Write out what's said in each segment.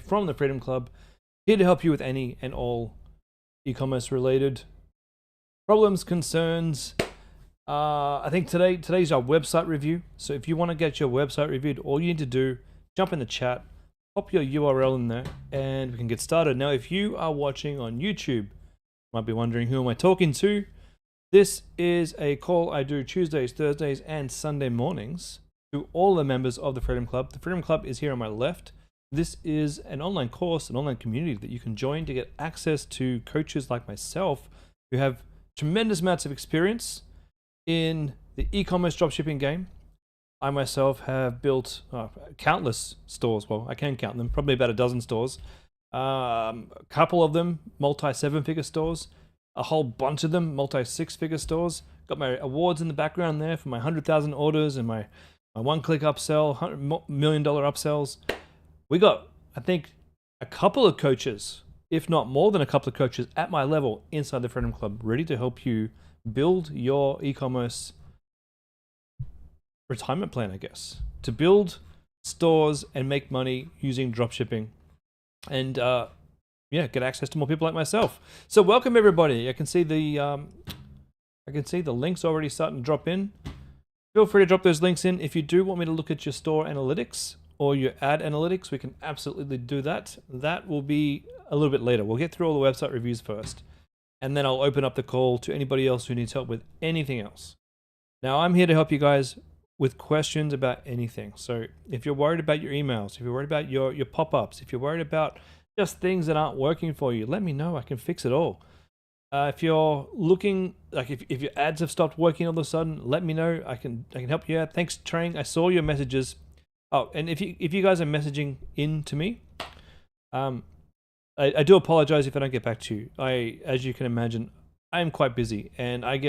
from the Freedom Club, here to help you with any and all e-commerce related problems, concerns. I think today's our website review. So if you want to get your website reviewed, all you need to do, jump in the chat, pop your URL in there, and we can get started. Now, if you are watching on YouTube, you might be wondering, who am I talking to? This is a call I do Tuesdays, Thursdays, and Sunday mornings to all the members of the Freedom Club. The Freedom Club is here on my left. This is an online course, an online community that you can join to get access to coaches like myself who have tremendous amounts of experience in the e-commerce dropshipping game. I myself have built countless stores. Well, I can count them, probably about a dozen stores. A couple of them multi-7-figure stores, a whole bunch of them multi-6-figure stores. Got my awards in the background there for my 100,000 orders and my one-click upsell, $100 million upsells. We got, I think, a couple of coaches, if not more than a couple of coaches at my level inside the Freedom Club, ready to help you build your e-commerce retirement plan, I guess, to build stores and make money using dropshipping and get access to more people like myself. So welcome everybody. I can see the links already starting to drop in. Feel free to drop those links in. If you do want me to look at your store analytics or your ad analytics, we can absolutely do that. That will be a little bit later. We'll get through all the website reviews first, and then I'll open up the call to anybody else who needs help with anything else. Now, I'm here to help you guys with questions about anything. So if you're worried about your emails, if you're worried about your pop-ups, if you're worried about just things that aren't working for you, let me know. I can fix it all. If you're looking, like if your ads have stopped working all of a sudden, let me know. I can help you out. Thanks, Trang. I saw your messages. Oh, and if you guys are messaging in to me, I do apologize if I don't get back to you. As you can imagine, I am quite busy, and I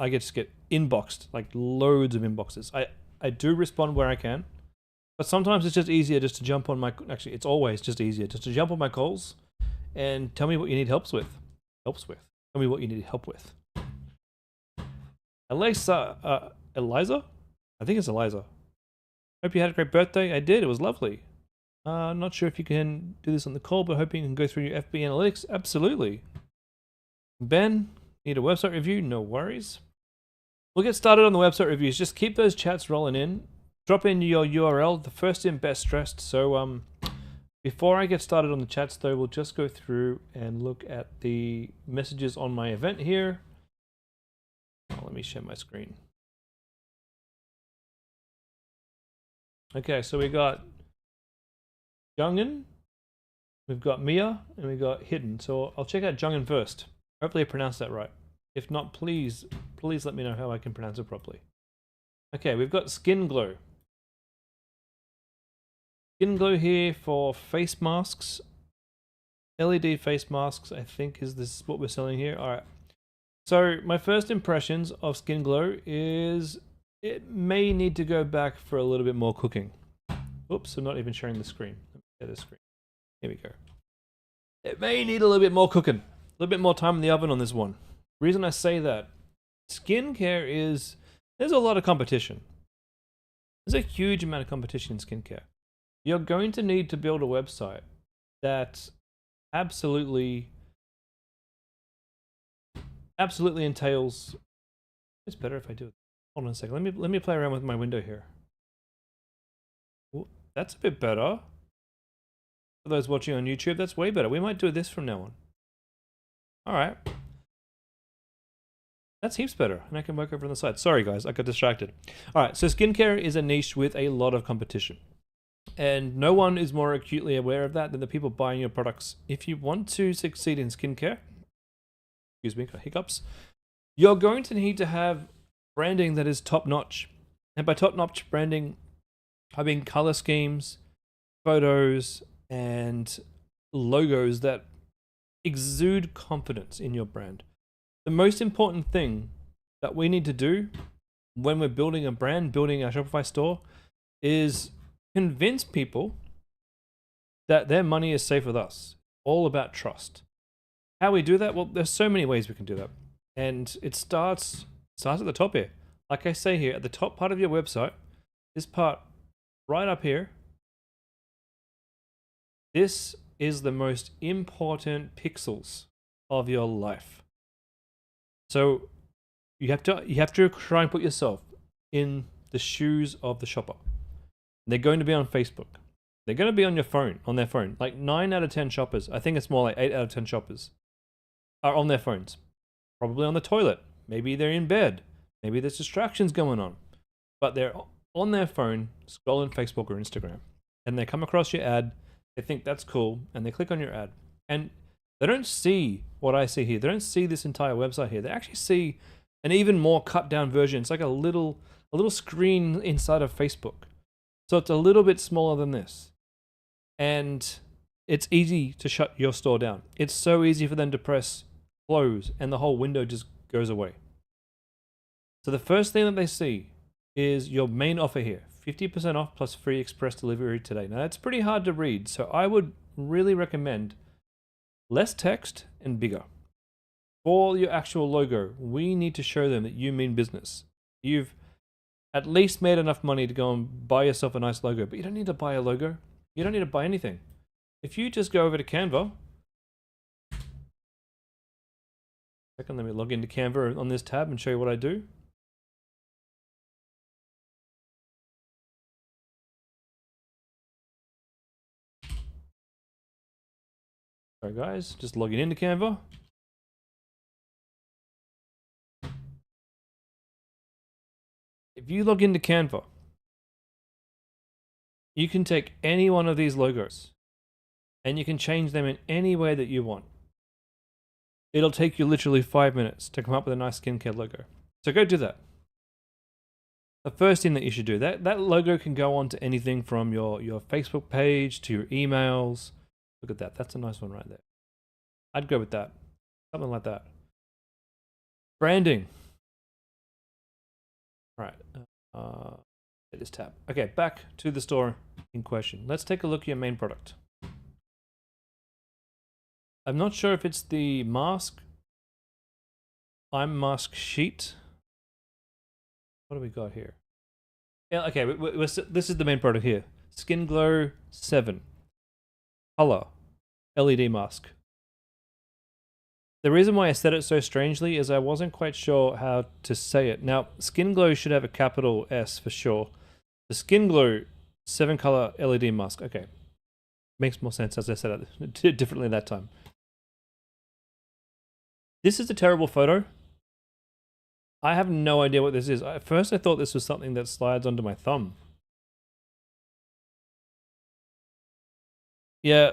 just get inboxed, like loads of inboxes. I do respond where I can, but sometimes it's just easier just to jump on my. Actually, it's always just easier just to jump on my calls, and tell me what you need help with. Tell me what you need help with. Eliza, I think it's Eliza. Hope you had a great birthday. I did. It was lovely. I'm not sure if you can do this on the call, but hoping you can go through your FB analytics. Absolutely. Ben, need a website review? No worries. We'll get started on the website reviews. Just keep those chats rolling in. Drop in your URL. The first in, best stressed. So before I get started on the chats, though, we'll just go through and look at the messages on my event here. Let me share my screen. Okay, so we got Jungen, we've got Mia, and we got Hidden. So I'll check out Jungen first. Hopefully I pronounced that right. If not, please let me know how I can pronounce it properly. Okay, we've got Skin Glow. Skin Glow here for face masks. LED face masks, I think is this what we're selling here. All right. So my first impressions of Skin Glow is it may need to go back for a little bit more cooking. Oops, I'm not even sharing the screen. Let me share the screen. Here we go. It may need a little bit more cooking. A little bit more time in the oven on this one. Reason I say that, skincare is, there's a lot of competition. There's a huge amount of competition in skincare. You're going to need to build a website that absolutely entails. It's better if I do it. Hold on a second. Let me play around with my window here. Ooh, that's a bit better. For those watching on YouTube, that's way better. We might do this from now on. All right. That's heaps better, and I can work over on the side. Sorry guys, I got distracted. All right, so skincare is a niche with a lot of competition. And no one is more acutely aware of that than the people buying your products. If you want to succeed in skincare, excuse me, got hiccups, you're going to need to have branding that is top-notch. And by top-notch branding, I mean color schemes, photos, and logos that exude confidence in your brand. The most important thing that we need to do when we're building a brand, building our Shopify store, is convince people that their money is safe with us. All about trust. How we do that? Well, there's so many ways we can do that. And it starts at the top here. Like I say here, at the top part of your website, this part right up here, this is the most important pixels of your life. So you have to try and put yourself in the shoes of the shopper. They're going to be on Facebook. They're going to be on your phone, on their phone. Like 9 out of 10 shoppers, I think it's more like 8 out of 10 shoppers, are on their phones. Probably on the toilet. Maybe they're in bed. Maybe there's distractions going on. But they're on their phone, scrolling Facebook or Instagram. And they come across your ad, they think that's cool, and they click on your ad. And they don't see what I see here. They don't see this entire website here. They actually see an even more cut down version. It's like a little screen inside of Facebook. So it's a little bit smaller than this. And it's easy to shut your store down. It's so easy for them to press close and the whole window just goes away. So the first thing that they see is your main offer here. 50% off plus free express delivery today. Now that's pretty hard to read. So I would really recommend less text and bigger. For your actual logo, we need to show them that you mean business. You've at least made enough money to go and buy yourself a nice logo, but you don't need to buy a logo. You don't need to buy anything. If you just go over to Canva, let me log into Canva on this tab and show you what I do. Sorry guys, just logging into Canva. If you log into Canva, you can take any one of these logos and you can change them in any way that you want. It'll take you literally 5 minutes to come up with a nice skincare logo. So go do that. The first thing that you should do, that logo can go on to anything from your Facebook page to your emails. Look at that. That's a nice one right there. I'd go with that. Something like that. Branding. All right. Hit this tab. Okay, back to the store in question. Let's take a look at your main product. I'm not sure if it's the mask. Mask sheet. What do we got here? Yeah, okay, this is the main product here. Skin Glow 7. Color. LED mask. The reason why I said it so strangely is I wasn't quite sure how to say it. Now, Skin Glow should have a capital S for sure. The Skin Glow 7 color LED mask. Okay. Makes more sense as I said it differently that time. This is a terrible photo. I have no idea what this is. At first I thought this was something that slides onto my thumb. Yeah,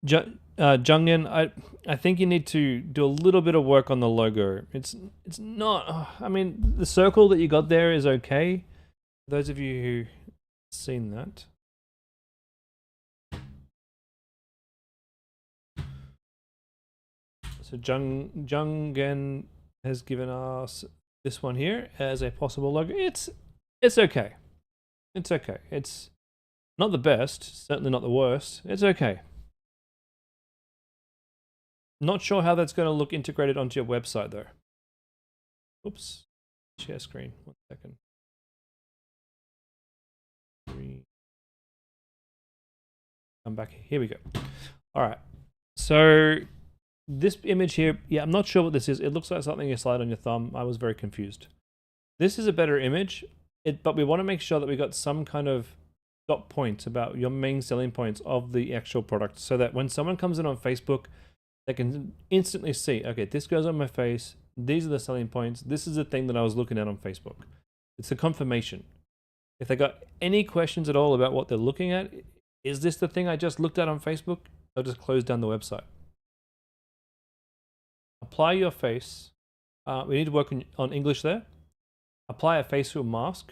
Jungin, I think you need to do a little bit of work on the logo. It's not, I mean, the circle that you got there is okay. For those of you who seen that. So Jungin has given us this one here as a possible logo. It's okay. It's okay. It's not the best, certainly not the worst. It's okay. Not sure how that's going to look integrated onto your website though. Oops. Share screen. 1 second. 3. Come back. Here we go. All right. So this image here, yeah, I'm not sure what this is. It looks like something you slide on your thumb. I was very confused. This is a better image, but we want to make sure that we got some kind of dot point about your main selling points of the actual product so that when someone comes in on Facebook, they can instantly see, okay, this goes on my face. These are the selling points. This is the thing that I was looking at on Facebook. It's a confirmation. If they got any questions at all about what they're looking at, is this the thing I just looked at on Facebook? They'll just close down the website. Apply your face. We need to work on English there. Apply a facial mask.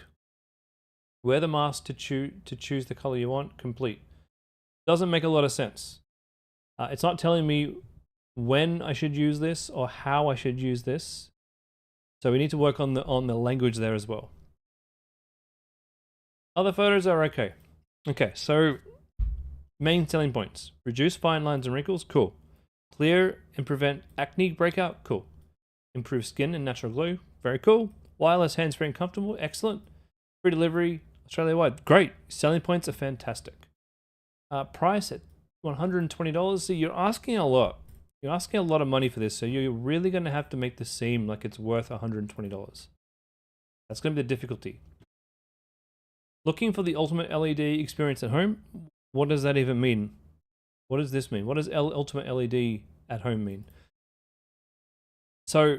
Wear the mask to choose the color you want. Complete. Doesn't make a lot of sense. It's not telling me when I should use this or how I should use this. So we need to work on the language there as well. Other photos are okay. Okay, so main selling points. Reduce fine lines and wrinkles. Cool. Clear and prevent acne breakout. Cool. Improve skin and natural glow. Very cool. Wireless, hands-free and comfortable. Excellent. Free delivery Australia-wide. Great. Selling points are fantastic. Price at $120. So you're asking a lot. You're asking a lot of money for this, so you're really going to have to make this seem like it's worth $120. That's going to be the difficulty. Looking for the ultimate LED experience at home? What does that even mean? What does this mean? What does ultimate LED at home mean? So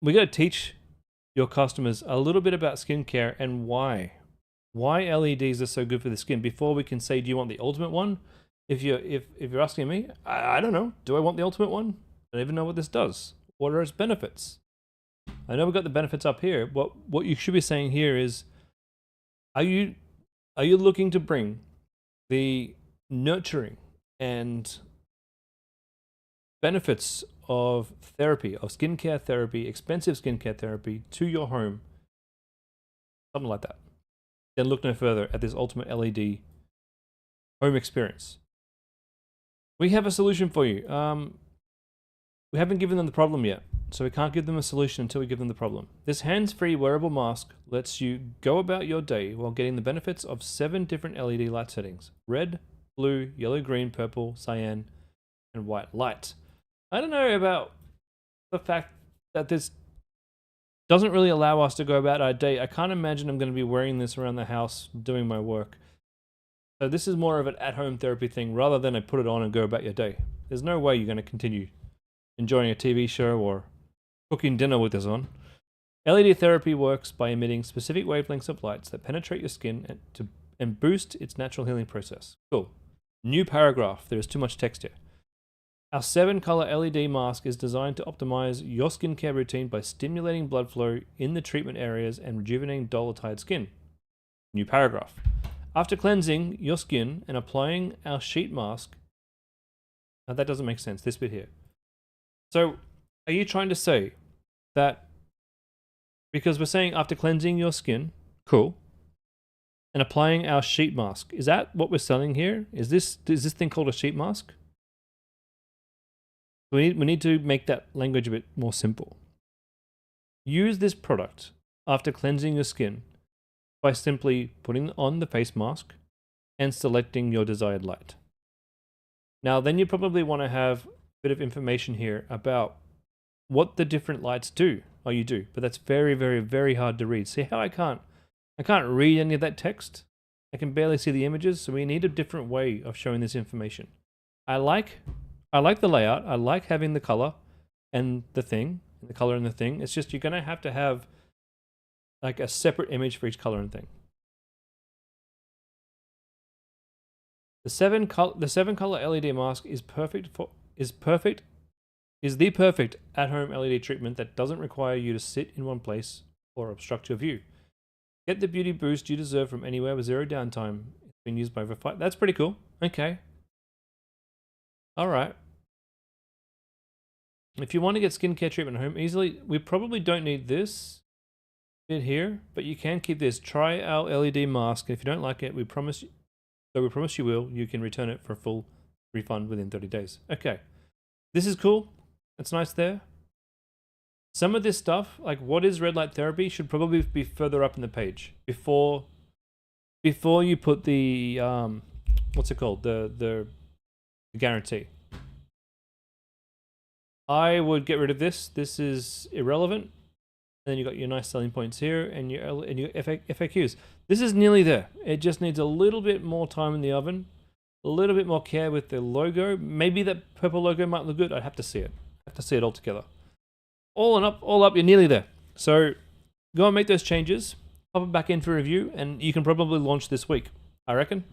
we got to teach your customers a little bit about skincare and why. Why LEDs are so good for the skin before we can say, do you want the ultimate one? If you're asking me, I don't know. Do I want the ultimate one? I don't even know what this does. What are its benefits? I know we've got the benefits up here. What you should be saying here is, are you looking to bring the nurturing and benefits of therapy, of skincare therapy, expensive skincare therapy to your home? Something like that. Then look no further at this ultimate LED home experience. We have a solution for you. We haven't given them the problem yet, so we can't give them a solution until we give them the problem. This hands-free wearable mask lets you go about your day while getting the benefits of 7 different LED light settings: red, blue, yellow, green, purple, cyan, and white light. I don't know about the fact that this doesn't really allow us to go about our day. I can't imagine I'm going to be wearing this around the house doing my work. So this is more of an at-home therapy thing rather than a put it on and go about your day. There's no way you're going to continue enjoying a TV show or cooking dinner with this on. LED therapy works by emitting specific wavelengths of lights that penetrate your skin and boost its natural healing process. Cool. New paragraph. There is too much text here. Our 7-color LED mask is designed to optimize your skincare routine by stimulating blood flow in the treatment areas and rejuvenating dull or tired skin. New paragraph. After cleansing your skin and applying our sheet mask... Now that doesn't make sense, this bit here. So, are you trying to say that because we're saying after cleansing your skin, cool, and applying our sheet mask, is that what we're selling here? Is this thing called a sheet mask? We need to make that language a bit more simple. Use this product after cleansing your skin by simply putting on the face mask and selecting your desired light. Now, then you probably want to have a bit of information here about what the different lights do. Oh, you do, but that's very, very, very hard to read. See how I can't read any of that text? I can barely see the images, so we need a different way of showing this information. I like the layout. I like having the color and the thing, the color and the thing. It's just you're going to have like a separate image for each color and thing. The 7-color LED mask is the perfect at-home LED treatment that doesn't require you to sit in one place or obstruct your view. Get the beauty boost you deserve from anywhere with zero downtime. It's been used by over 5. That's pretty cool. Okay. All right. If you want to get skincare treatment at home easily, we probably don't need this bit here, but you can keep this. Try our LED mask. If you don't like it, we promise you will. You can return it for a full refund within 30 days. Okay. This is cool. It's nice there. Some of this stuff, like what is red light therapy, should probably be further up in the page before you put the what's it called, the guarantee. I would get rid of this. This is irrelevant. And then you got your nice selling points here and your FAQs. This is nearly there. It just needs a little bit more time in the oven, a little bit more care with the logo. Maybe that purple logo might look good. I'd have to see it. I have to see it all together. All up, you're nearly there. So go and make those changes. Pop it back in for review, and you can probably launch this week, I reckon.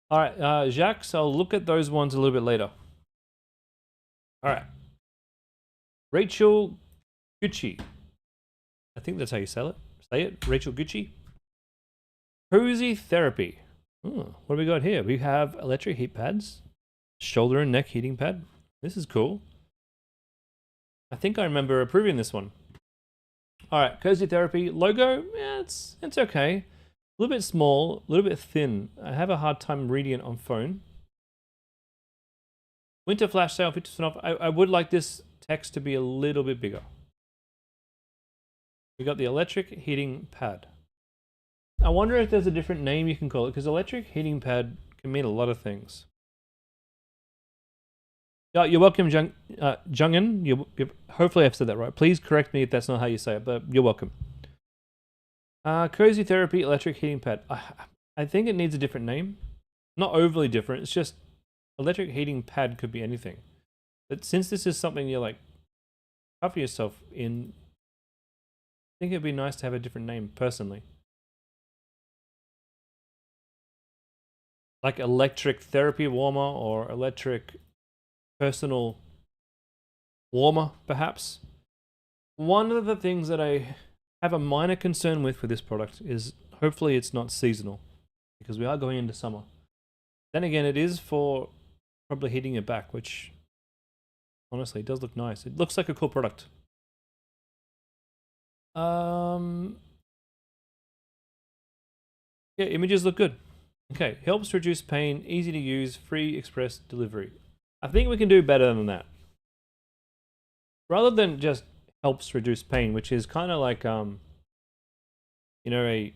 All right, Jacques, I'll look at those ones a little bit later. All right. Rachel Gucci. I think that's how you say it. Rachel Gucci. Cozy Therapy. Oh, what do we got here? We have electric heat pads, shoulder and neck heating pad. This is cool. I think I remember approving this one. All right, Cozy Therapy logo. Yeah, it's okay. A little bit small, a little bit thin. I have a hard time reading it on phone. Winter flash sale, 50% off. I would like this text to be a little bit bigger. We got the electric heating pad. I wonder if there's a different name you can call it, because electric heating pad can mean a lot of things. Yeah, you're welcome, Jungin. Hopefully I've said that right. Please correct me if that's not how you say it, but you're welcome. Cozy Therapy electric heating pad. I think it needs a different name. Not overly different. It's just electric heating pad could be anything. But since this is something you're like cover yourself in, I think it'd be nice to have a different name personally. Like electric therapy warmer or electric personal warmer, perhaps. One of the things that I have a minor concern with this product is hopefully it's not seasonal, because we are going into summer. Then again, it is for probably heating your back, which honestly does look nice. It looks like a cool product. Yeah, images look good. Okay, helps reduce pain, easy to use, free express delivery. I think we can do better than that. Rather than just helps reduce pain, which is kind of like a sort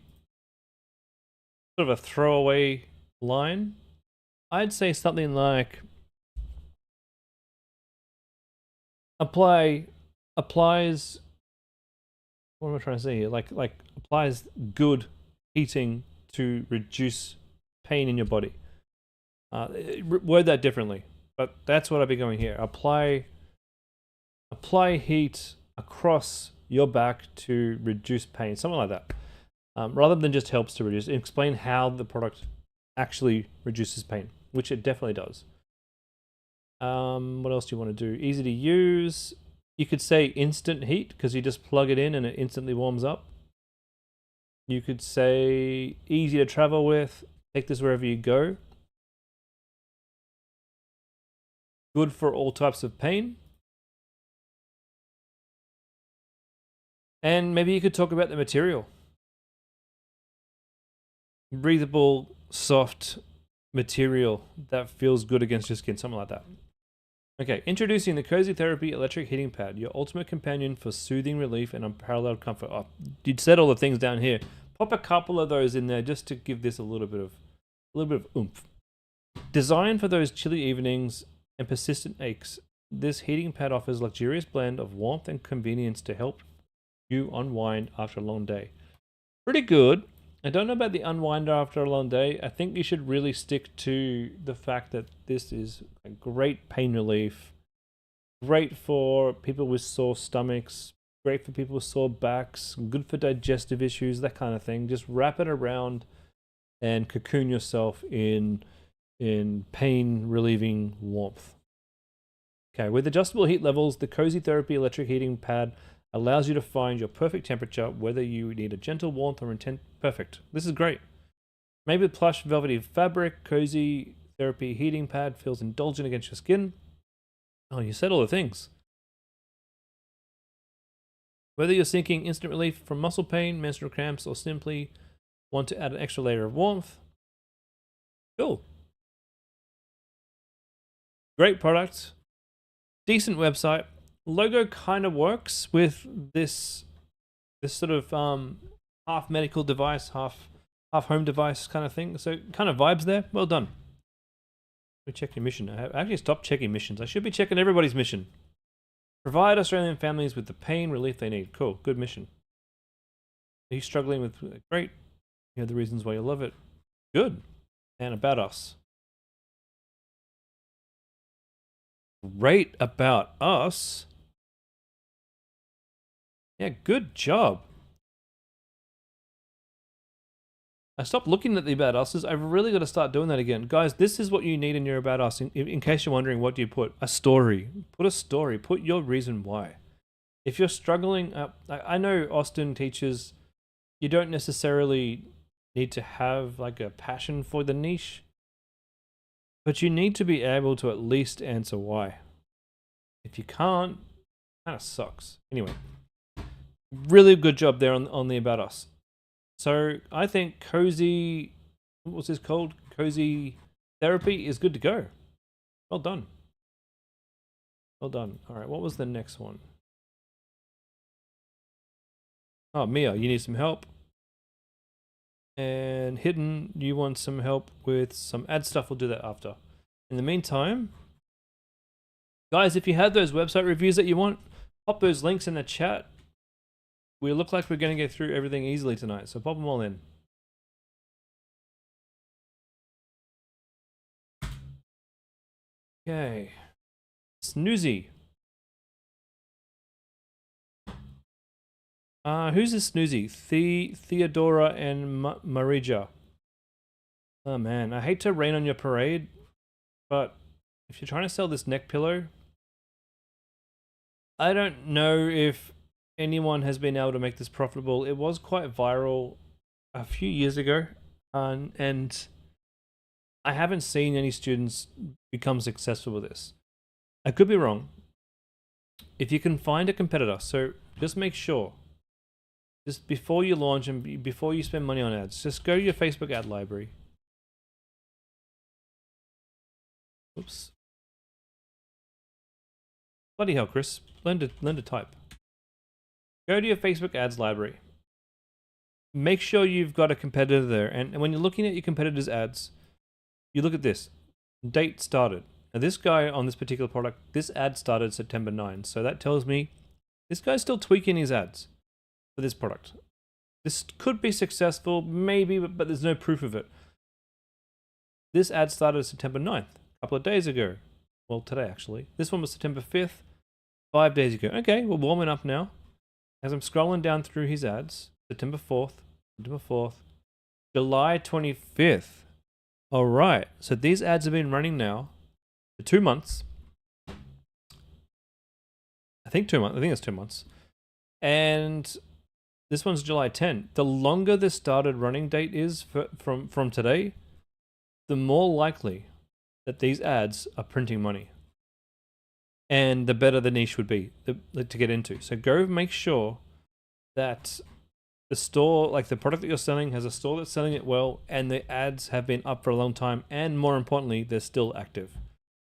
of a throwaway line, I'd say something like applies, what am I trying to say here? Like applies good heating to reduce pain in your body. Word that differently, but that's what I'd be going here. Apply heat across your back to reduce pain, something like that. Rather than just helps to reduce, explain how the product actually reduces pain, which it definitely does. What else do you want to do? Easy to use. You could say instant heat, because you just plug it in and it instantly warms up. You could say easy to travel with. Take this wherever you go. Good for all types of pain. And maybe you could talk about the material. Breathable, soft material that feels good against your skin, something like that. Okay, introducing the Cozy Therapy Electric Heating Pad, your ultimate companion for soothing relief and unparalleled comfort. Oh, you'd said all the things down here. Pop a couple of those in there just to give this a little bit of oomph. Designed for those chilly evenings and persistent aches, this heating pad offers a luxurious blend of warmth and convenience to help you unwind after a long day. Pretty good. I don't know about the unwind after a long day. I think you should really stick to the fact that this is a great pain relief, great for people with sore stomachs, great for people with sore backs, good for digestive issues, that kind of thing. Just wrap it around and cocoon yourself in pain relieving warmth. Okay, with adjustable heat levels, the Cozy Therapy electric heating pad allows you to find your perfect temperature, whether you need a gentle warmth or intense. Perfect. This is great. Made with plush, velvety fabric, Cozy Therapy heating pad feels indulgent against your skin. Oh, you said all the things. Whether you're seeking instant relief from muscle pain, menstrual cramps, or simply want to add an extra layer of warmth, cool. Great product. Decent website. Logo kind of works with this sort of half medical device, half home device kind of thing. So kind of vibes there. Well done. We check your mission. I actually stopped checking missions. I should be checking everybody's mission. Provide Australian families with the pain relief they need. Cool. Good mission. Are you struggling with... Great. You have the reasons why you love it. Good. And about us. Great about us. Yeah, good job. I stopped looking at the About Us's. I've really got to start doing that again. Guys, this is what you need in your About Us. In case you're wondering, what do you put? A story. Put a story. Put your reason why. If you're struggling, I know Austin teaches you don't necessarily need to have like a passion for the niche, but you need to be able to at least answer why. If you can't, it kind of sucks. Anyway, really good job there on the About Us. So I think Cozy, what's this called? Cozy Therapy is good to go. Well done. Well done. All right, what was the next one? Oh, Mia, you need some help? And hidden, you want some help with some ad stuff, we'll do that after. In the meantime, guys, if you have those website reviews that you want, pop those links in the chat. We look like we're going to get through everything easily tonight, so pop them all in. Okay. Snoozy. Who's this Snoozy? Theodora and Marija. Oh man, I hate to rain on your parade, but if you're trying to sell this neck pillow, I don't know if anyone has been able to make this profitable. It was quite viral a few years ago, and I haven't seen any students become successful with this. I could be wrong. If you can find a competitor, so just make sure, just before you launch and before you spend money on ads, just go to your Facebook ad library. Oops. Bloody hell, Chris. Learn to type. Go to your Facebook ads library. Make sure you've got a competitor there. And when you're looking at your competitor's ads, you look at this. Date started. Now this guy on this particular product, this ad started September 9. So that tells me this guy's still tweaking his ads for this product. This could be successful, maybe, but there's no proof of it. This ad started September 9th, a couple of days ago. Well, today actually. This one was September 5th, 5 days ago. Okay, we're warming up now. As I'm scrolling down through his ads, September 4th, July 25th. All right, so these ads have been running now for 2 months. I think 2 months. I think it's 2 months. And this one's July 10. The longer the started running date is from today, the more likely that these ads are printing money. And the better the niche would be to get into. So go make sure that the store, like the product that you're selling, has a store that's selling it well, and the ads have been up for a long time, and more importantly, they're still active.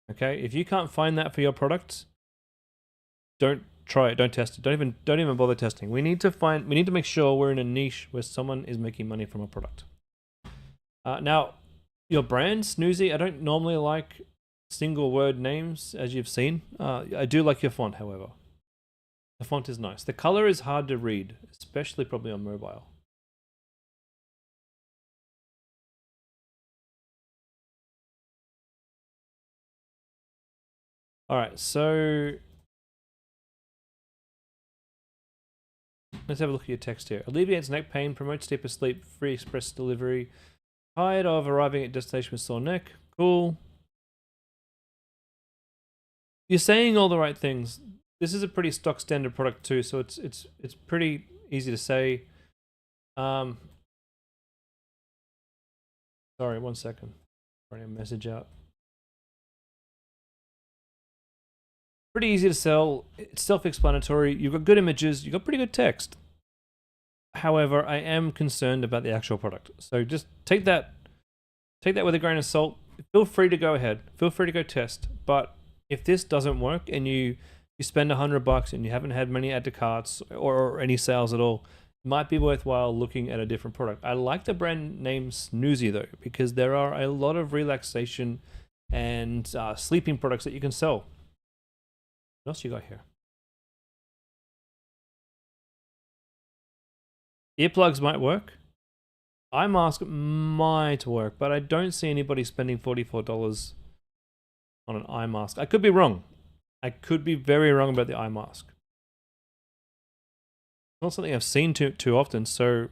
Okay, if you can't find that for your products, don't try it, don't test it, don't even bother testing. We need to make sure we're in a niche where someone is making money from a product. Now, your brand, Snoozy, I don't normally like single word names, as you've seen. I do like your font, however. The font is nice. The color is hard to read, especially probably on mobile. All right, so let's have a look at your text here. Alleviates neck pain, promotes deeper sleep, free express delivery. Tired of arriving at destination with sore neck. Cool. You're saying all the right things. This is a pretty stock standard product too, so it's pretty easy to say. Sorry, 1 second. Running a message out. Pretty easy to sell. It's self-explanatory. You've got good images. You've got pretty good text. However, I am concerned about the actual product. So just take that with a grain of salt. Feel free to go ahead. Feel free to go test. But if this doesn't work and you spend $100 and you haven't had many add to carts or any sales at all, it might be worthwhile looking at a different product. I like the brand name Snoozy though, because there are a lot of relaxation and sleeping products that you can sell. What else you got here? Earplugs might work. Eye mask might work, but I don't see anybody spending $44 on an eye mask. I could be wrong. I could be very wrong about the eye mask. It's not something I've seen too often, so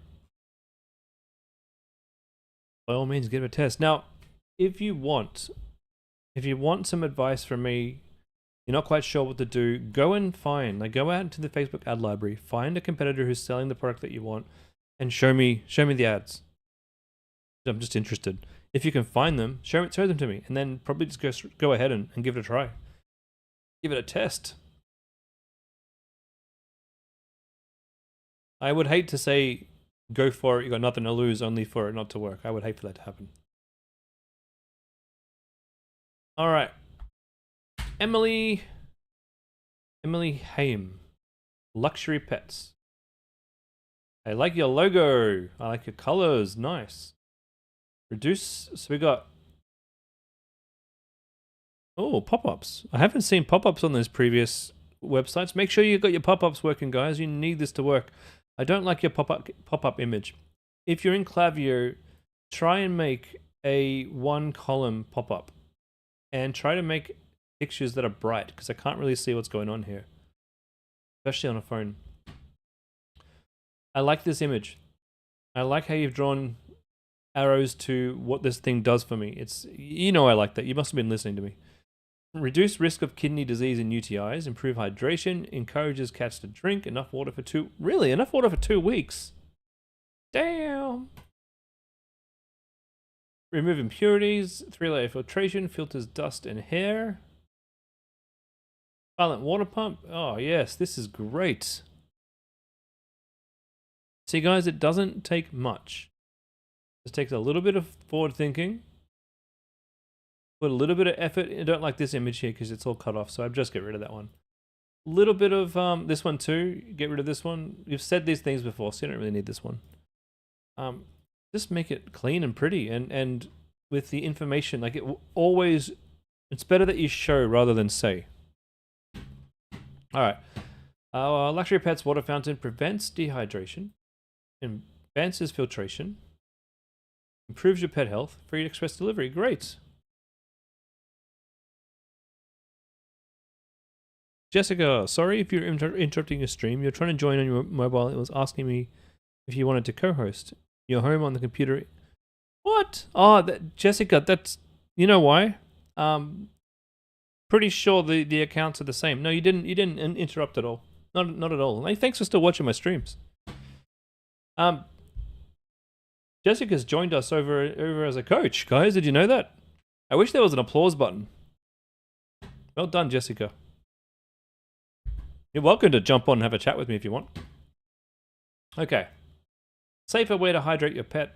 by all means, give it a test. Now, if you want some advice from me, you're not quite sure what to do, go out into the Facebook ad library, find a competitor who's selling the product that you want, and show me the ads. I'm just interested. If you can find them, show them to me, and then probably just go ahead and give it a try. Give it a test. I would hate to say, go for it, you got nothing to lose, only for it not to work. I would hate for that to happen. All right. Emily Haim, Luxury Pets. I like your logo. I like your colors. Nice. Reduce. So we got. Oh, pop-ups. I haven't seen pop-ups on those previous websites. Make sure you got your pop-ups working, guys. You need this to work. I don't like your pop-up image. If you're in Klaviyo, try and make a one-column pop-up. And try to make pictures that are bright, because I can't really see what's going on here. Especially on a phone. I like this image. I like how you've drawn arrows to what this thing does for me. It's, you know, I like that. You must have been listening to me. Reduce risk of kidney disease and UTIs. Improve hydration. Encourages cats to drink enough water for Really? Enough water for 2 weeks? Damn. Remove impurities. 3-layer filtration. Filters dust and hair. Silent water pump. Oh, yes. This is great. See, guys, it doesn't take much. It just takes a little bit of forward thinking. Put a little bit of effort. I don't like this image here because it's all cut off, so I'll just get rid of that one. A little bit of this one too. Get rid of this one. You've said these things before, so you don't really need this one. Just make it clean and pretty, and with the information, like it's better that you show rather than say. All right. Our luxury pets water fountain prevents dehydration, advances filtration, improves your pet health, free express delivery. Great. Jessica, sorry if you're interrupting your stream. You're trying to join on your mobile. It was asking me if you wanted to co-host. You're home on the computer. What? Oh, Jessica, that's... You know why? Pretty sure the accounts are the same. No, you didn't interrupt at all. Not at all. Hey, thanks for still watching my streams. Jessica's joined us over as a coach. Guys, did you know that? I wish there was an applause button. Well done, Jessica. You're welcome to jump on and have a chat with me if you want. Okay. Safer way to hydrate your pet.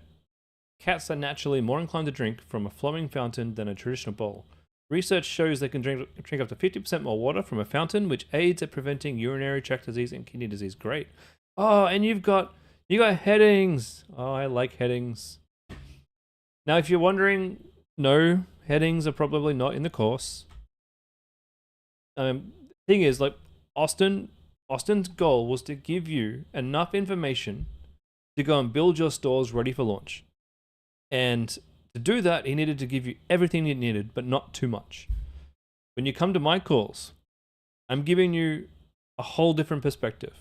Cats are naturally more inclined to drink from a flowing fountain than a traditional bowl. Research shows they can drink up to 50% more water from a fountain, which aids at preventing urinary tract disease and kidney disease. Great. Oh, and you got headings. Oh, I like headings. Now, if you're wondering, no, headings are probably not in the course. Thing is, like, Austin's goal was to give you enough information to go and build your stores ready for launch. And to do that, he needed to give you everything you needed, but not too much. When you come to my calls, I'm giving you a whole different perspective.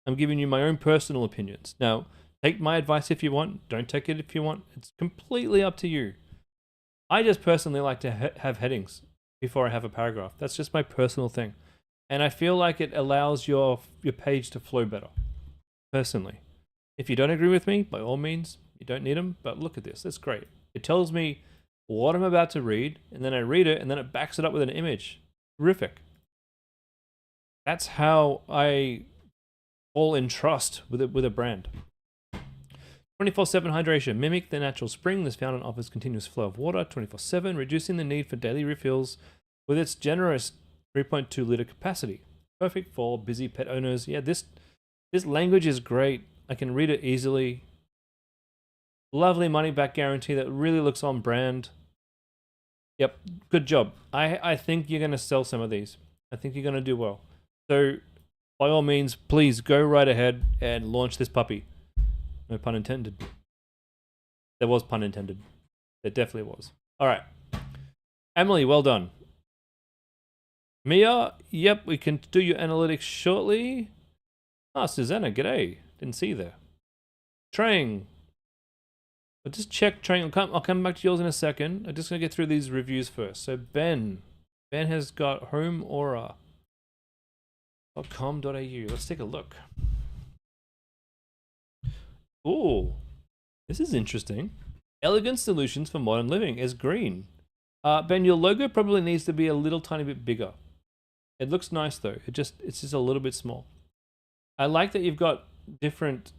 I'm giving you my own personal opinions. Now, take my advice if you want. Don't take it if you want. It's completely up to you. I just personally like to have headings before I have a paragraph. That's just my personal thing. And I feel like it allows your page to flow better, personally. If you don't agree with me, by all means, you don't need them, but look at this. That's great. It tells me what I'm about to read, and then I read it, and then it backs it up with an image. Terrific. That's how I fall in trust with a brand. 24/7 hydration. Mimic the natural spring. This fountain offers continuous flow of water 24/7, reducing the need for daily refills with its generous 3.2 liter capacity. Perfect for busy pet owners. Yeah, this language is great. I can read it easily. Lovely money back guarantee that really looks on brand. Yep, good job. I think you're going to sell some of these. I think you're going to do well. So, by all means, please go right ahead and launch this puppy. No pun intended. There was pun intended. There definitely was. All right. Emily, well done. Mia, yep, we can do your analytics shortly. Ah, Susanna, g'day. Didn't see you there. Trang. I'll just check Trang. I'll come back to yours in a second. I'm just going to get through these reviews first. So Ben has got homeaura.com.au. Let's take a look. Ooh, this is interesting. Elegant solutions for modern living is green. Ben, your logo probably needs to be a little tiny bit bigger. It looks nice though. It's just a little bit small. I like that you've got different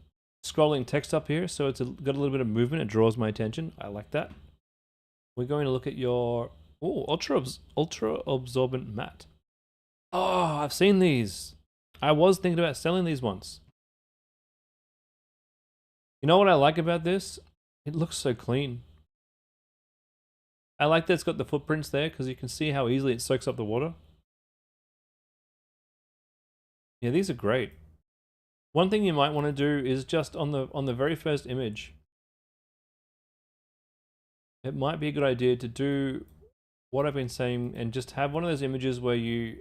scrolling text up here, so it's got a little bit of movement. It draws my attention. I like that. We're going to look at your ultra absorbent matte. Oh, I've seen these. I was thinking about selling these once. You know what I like about this? It looks so clean. I like that it's got the footprints there because you can see how easily it soaks up the water. Yeah, these are great. One thing you might want to do is just on the very first image, it might be a good idea to do what I've been saying and just have one of those images where you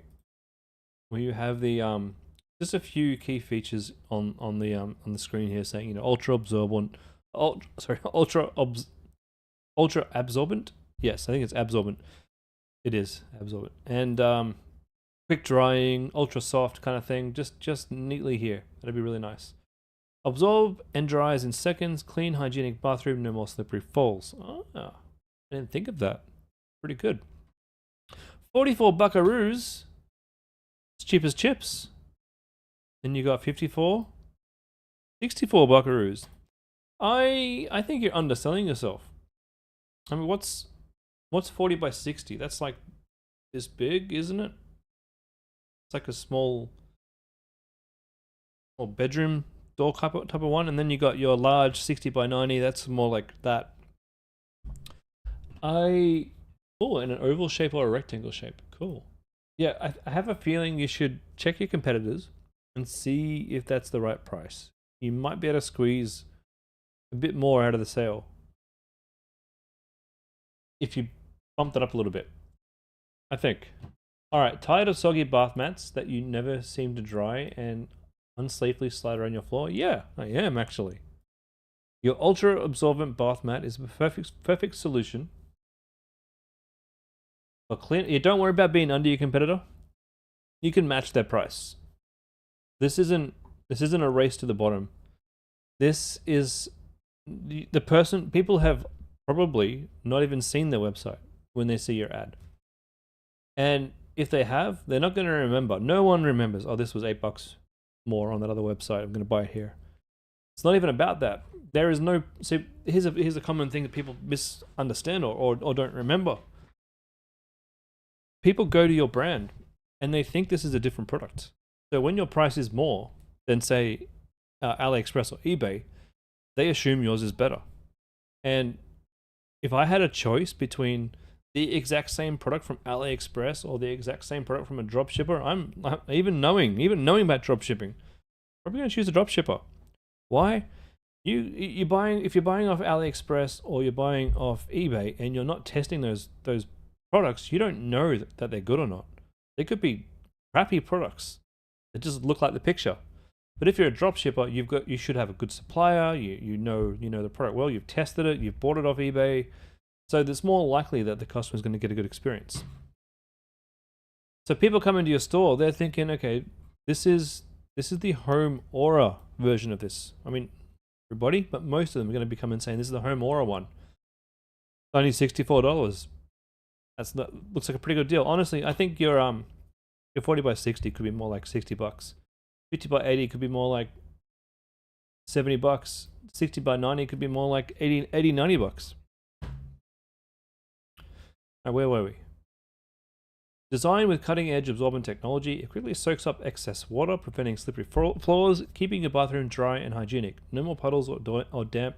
have the just a few key features on the screen here saying, you know, ultra absorbent, ultra absorbent. Yes, I think it's absorbent. It is absorbent. And quick drying, ultra soft kind of thing, just neatly here. That'd be really nice. Absorb and dries in seconds. Clean, hygienic bathroom. No more slippery falls. Oh, I didn't think of that. Pretty good. 44 buckaroos. It's cheap as chips. Then you got 54. 64 buckaroos. I think you're underselling yourself. I mean, what's 40 by 60? That's like this big, isn't it? It's like a small bedroom door type of one, and then you got your large 60 by 90. That's more like that. In an oval shape or a rectangle shape. Cool. Yeah, I have a feeling you should check your competitors and see if that's the right price. You might be able to squeeze a bit more out of the sale if you bumped it up a little bit, I think. All right, tired of soggy bath mats that you never seem to dry and unsafely slide around your floor? Yeah, I am actually. Your ultra absorbent bath mat is the perfect solution. You don't worry about being under your competitor. You can match their price. This isn't a race to the bottom. This is the person. People have probably not even seen their website when they see your ad. And if they have, they're not going to remember. No one remembers, oh, this was $8 more on that other website. I'm going to buy it here. It's not even about that. There is no... See, here's a common thing that people misunderstand or don't remember. People go to your brand and they think this is a different product. So when your price is more than, say, AliExpress or eBay, they assume yours is better. And if I had a choice between the exact same product from AliExpress or the exact same product from a dropshipper, I'm even knowing about dropshipping, probably going to choose a dropshipper. Why? If you're buying off AliExpress or you're buying off eBay and you're not testing those products, you don't know that they're good or not. They could be crappy products that just look like the picture. But if you're a dropshipper, you should have a good supplier. You know the product well. You've tested it. You've bought it off eBay. So it's more likely that the customer is going to get a good experience. So people come into your store, they're thinking, okay, this is the home aura version of this. I mean, everybody, but most of them are going to be coming saying this is the home aura one. It's only $64. Looks like a pretty good deal. Honestly, I think your 40 by 60 could be more like $60. 50 by 80 could be more like $70. 60 by 90 could be more like $90. Now, where were we? Designed with cutting-edge absorbent technology, it quickly soaks up excess water, preventing slippery floors, keeping your bathroom dry and hygienic. No more puddles or damp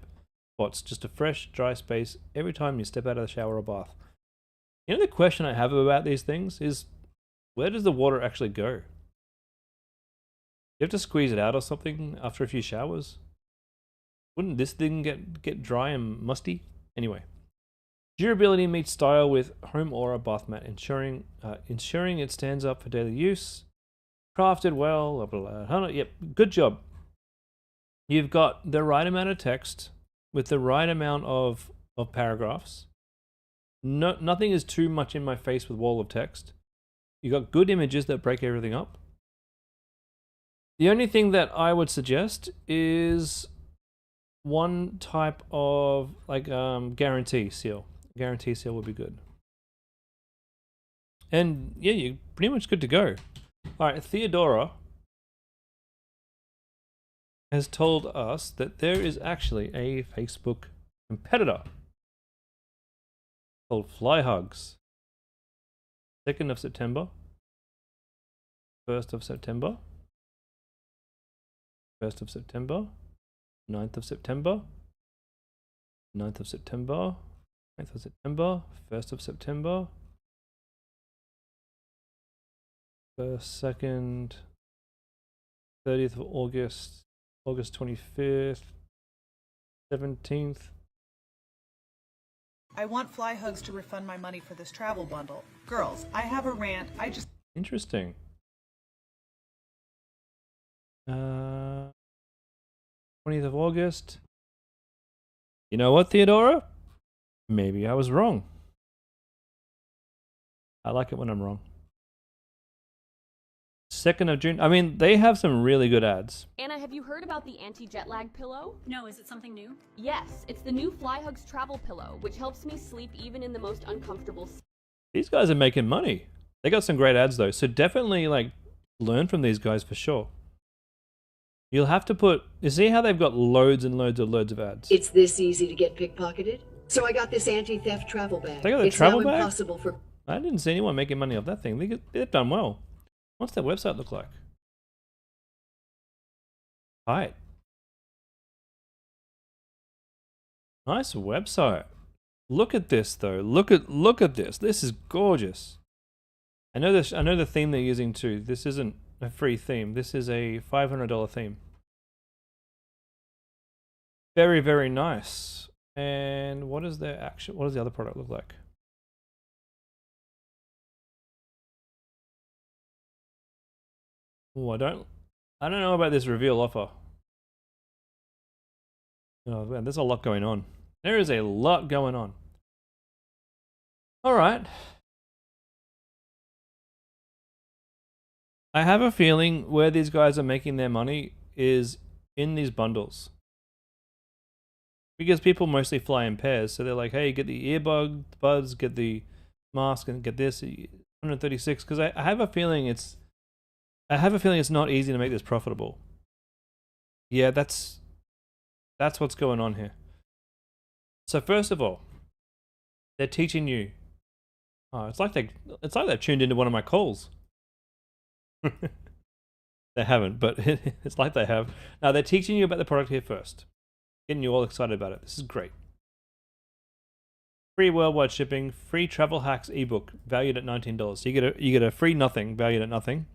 spots, just a fresh, dry space every time you step out of the shower or bath. You know, the question I have about these things is, where does the water actually go? You have to squeeze it out or something after a few showers? Wouldn't this thing get dry and musty? Anyway. Durability meets style with Home Aura Bath Mat, ensuring it stands up for daily use. Crafted well, blah, blah, blah. Yep, good job. You've got the right amount of text with the right amount of paragraphs. Nothing is too much in my face with wall of text. You got good images that break everything up. The only thing that I would suggest is one type of guarantee seal. Guarantee seal would be good. And yeah, you're pretty much good to go. All right, Theodora has told us that there is actually a Facebook competitor called Fly Hugs. 2nd of September, 1st of September, 1st of September, 9th of September. 9th of September. 9th of September. 1st of September. 1st, 2nd. 30th of August. August 25th. 17th. I want Fly Hugs to refund my money for this travel bundle. Girls, I have a rant. Interesting. 20th of August. You know what, Theodora? Maybe I was wrong. I like it when I'm wrong. 2nd of June. I mean, they have some really good ads. Anna, have you heard about the anti-jet lag pillow? No, is it something new? Yes, it's the new Fly Hugs travel pillow, which helps me sleep even in the most uncomfortable. These guys are making money. They got some great ads though, so definitely like learn from these guys for sure. You'll have to put. You see how they've got loads and loads of ads. It's this easy to get pickpocketed. So I got this anti-theft travel bag. They got the it's travel now bag? impossible for. I didn't see anyone making money off that thing. They've done well. What's their website look like? Right. Nice website. Look at this though. Look at this. This is gorgeous. I know the theme they're using too. This isn't a free theme. This is a $500 theme. Very, very nice. And what is their action? What does the other product look like? Oh, I don't know about this reveal offer. Oh man, there's a lot going on. There is a lot going on. All right. I have a feeling where these guys are making their money is in these bundles. Because people mostly fly in pairs, so they're like, hey, get the buds, get the mask, and get this 136. Because I have a feeling it's not easy to make this profitable. Yeah, that's what's going on here. So first of all, they're teaching you. Oh, it's like they've tuned into one of my calls. They haven't, but it's like they have. Now they're teaching you about the product here first, getting you all excited about it. This is great. Free worldwide shipping, free travel hacks ebook valued at $19. So you get a free nothing valued at nothing,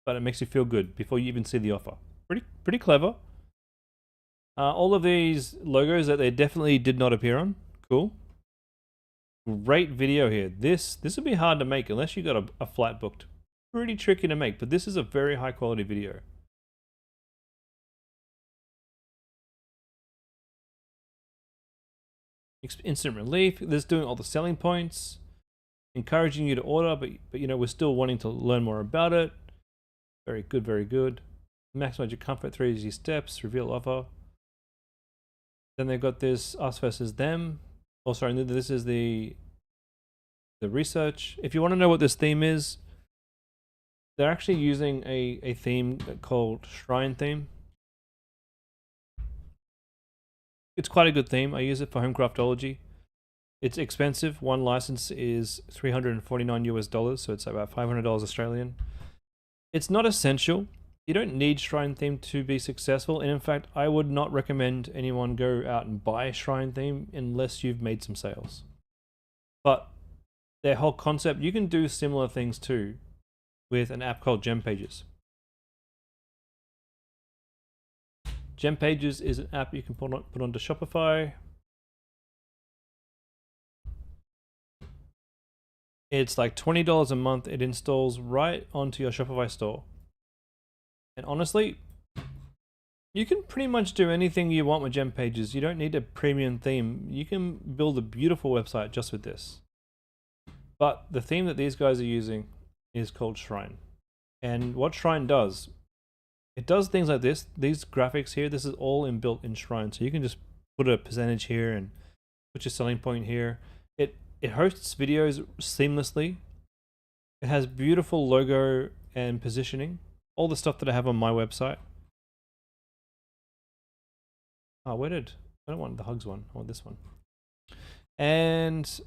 but it makes you feel good before you even see the offer. Pretty clever. All of these logos that they definitely did not appear on. Cool. Great video here. This would be hard to make unless you got a flight booked. Pretty tricky to make, but this is a very high quality video. Instant relief. This is doing all the selling points, encouraging you to order, but you know, we're still wanting to learn more about it. Very good, very good. Maximize your comfort, 3 easy steps, reveal offer. Then they've got this us versus them. Oh, sorry, this is the research. If you want to know what this theme is, they're actually using a theme called Shrine Theme. It's quite a good theme. I use it for Homecraftology. It's expensive. One license is $349 US, so it's about $500 Australian. It's not essential. You don't need Shrine Theme to be successful, and in fact, I would not recommend anyone go out and buy Shrine Theme unless you've made some sales. But their whole concept, you can do similar things too with an app called Gem Pages. Gem Pages is an app you can put onto Shopify. It's like $20 a month. It installs right onto your Shopify store. And honestly, you can pretty much do anything you want with Gem Pages. You don't need a premium theme. You can build a beautiful website just with this. But the theme that these guys are using is called Shrine. And what Shrine does, it does things like this. These graphics here, this is all inbuilt in Shrine. So you can just put a percentage here and put your selling point here. It hosts videos seamlessly. It has beautiful logo and positioning. All the stuff that I have on my website. Oh, I don't want the hugs one. I want this one. And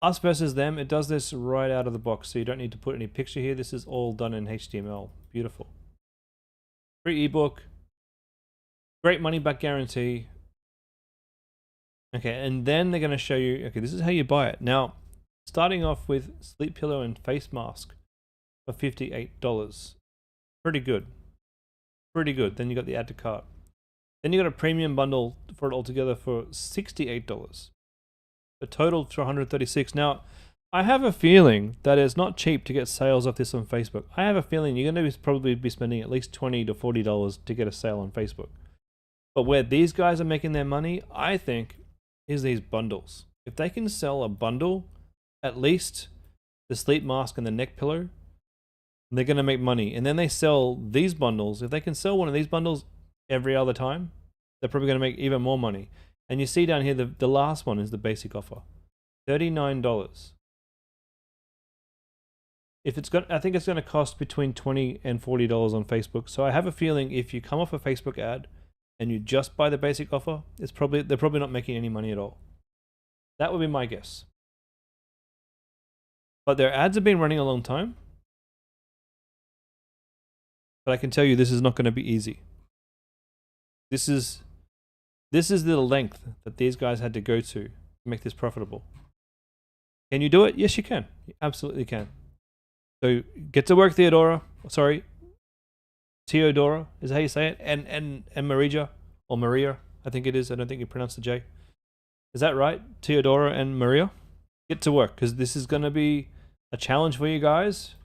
us versus them, it does this right out of the box. So you don't need to put any picture here. This is all done in HTML. Beautiful. Free ebook. Great money back guarantee. Okay, and then they're going to show you, okay, this is how you buy it. Now, starting off with sleep pillow and face mask for $58. Pretty good. Pretty good. Then you got the add to cart. Then you got a premium bundle for it altogether for $68. A total for $136. Now, I have a feeling that it's not cheap to get sales off this on Facebook. I have a feeling you're going to probably be spending at least $20 to $40 to get a sale on Facebook. But where these guys are making their money, I think, is these bundles. If they can sell a bundle, at least the sleep mask and the neck pillow, they're going to make money. And then they sell these bundles. If they can sell one of these bundles every other time, they're probably going to make even more money. And you see down here, the last one is the basic offer. $39. If it's got, I think it's going to cost between $20 and $40 on Facebook. So I have a feeling if you come off a Facebook ad and you just buy the basic offer, they're probably not making any money at all. That would be my guess. But their ads have been running a long time. But I can tell you this is not going to be easy. This is the length that these guys had to go to make this profitable. Can you do it? Yes, you can. You absolutely can. So get to work, Theodora. Sorry, Theodora is how you say it, and Marija or Maria, I think it is. I don't think you pronounce the J. Is that right? Theodora and Maria, get to work because this is going to be a challenge for you guys.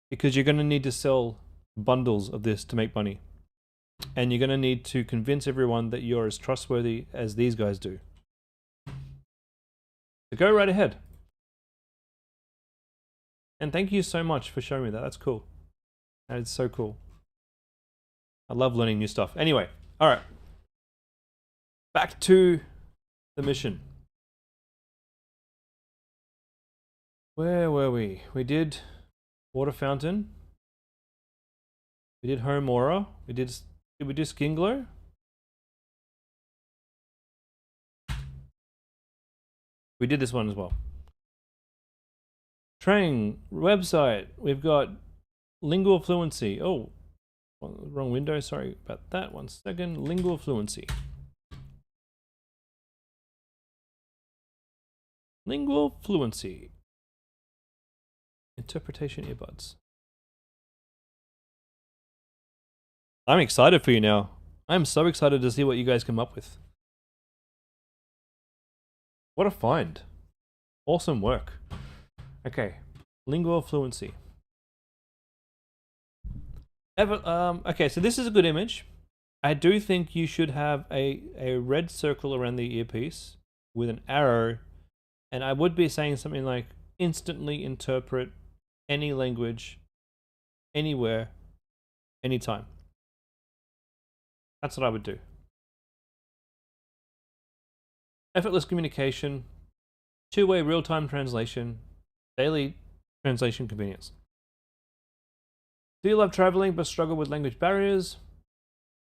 Because you're going to need to sell bundles of this to make money. And you're going to need to convince everyone that you're as trustworthy as these guys do. So go right ahead. And thank you so much for showing me that. That's cool. That is so cool. I love learning new stuff. Anyway, all right. Back to the mission. Where were we? We did water fountain. We did home aura. Did we do skin glow? We did this one as well. Trang website. We've got lingual fluency. Oh, wrong window. Sorry about that. 1 second. Lingual fluency. Lingual fluency. Interpretation earbuds. I'm excited for you now. I'm so excited to see what you guys come up with. What a find. Awesome work. Okay. Lingual fluency. Okay, so this is a good image. I do think you should have a red circle around the earpiece with an arrow. And I would be saying something like instantly interpret any language, anywhere, anytime. That's what I would do. Effortless communication, two-way real-time translation, daily translation convenience. Do you love traveling but struggle with language barriers?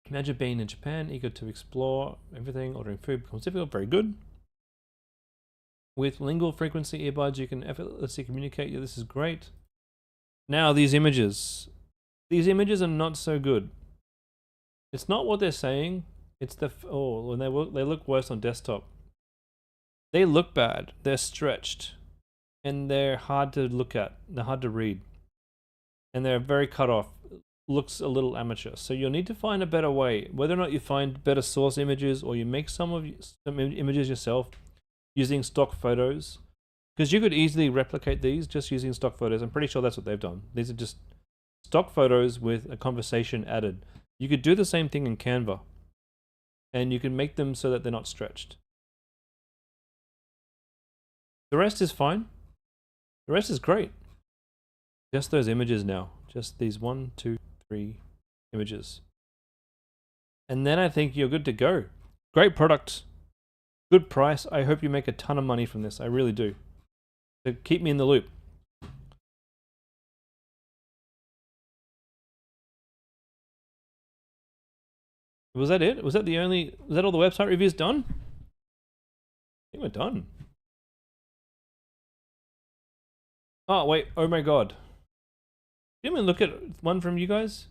Imagine being in Japan, eager to explore everything, ordering food becomes difficult. Very good. With lingual frequency earbuds, you can effortlessly communicate. Yeah, this is great. Now, these images. These images are not so good. It's not what they're saying. It's the... Oh, and they look worse on desktop. They look bad. They're stretched. And they're hard to look at. They're hard to read. And they're very cut off. Looks a little amateur. So you'll need to find a better way. Whether or not you find better source images or you make some images yourself using stock photos. Because you could easily replicate these just using stock photos. I'm pretty sure that's what they've done. These are just stock photos with a conversation added. You could do the same thing in Canva. And you can make them so that they're not stretched. The rest is fine. The rest is great. Just those images now. Just these 1, 2, 3 images. And then I think you're good to go. Great product. Good price. I hope you make a ton of money from this. I really do. So keep me in the loop. Was that it? Was that all the website reviews done? I think we're done. Oh, wait. Oh my God. Didn't we look at one from you guys?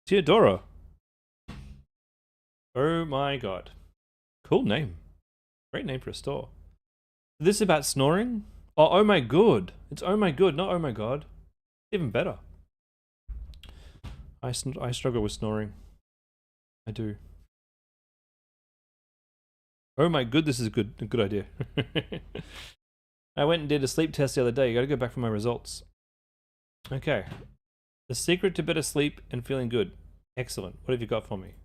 Theodora. Oh my god. Cool name. Great name for a store. This is about snoring? Oh my good. It's oh my good, not oh my god. Even better. I struggle with snoring. I do. Oh my good, this is a good idea. I went and did a sleep test the other day. You gotta go back for my results. Okay. The secret to better sleep and feeling good. Excellent. What have you got for me?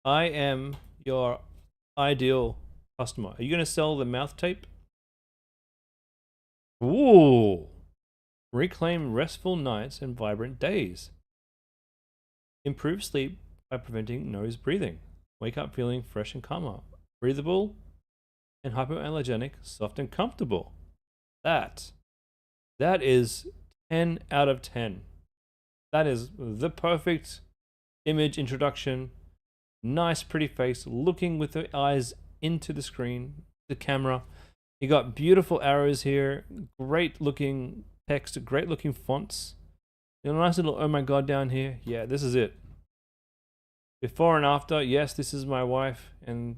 I am your ideal customer. Are you gonna sell the mouth tape? Ooh. Reclaim restful nights and vibrant days. Improve sleep by preventing nose breathing. Wake up feeling fresh and calmer. Breathable and hypoallergenic, soft and comfortable. That is 10 out of 10. That is the perfect image introduction. Nice pretty face, looking with the eyes into the screen, the camera. You got beautiful arrows here, great looking text, great looking fonts. You know, nice little oh my god down here. Yeah, this is it. Before and after, yes, this is my wife, and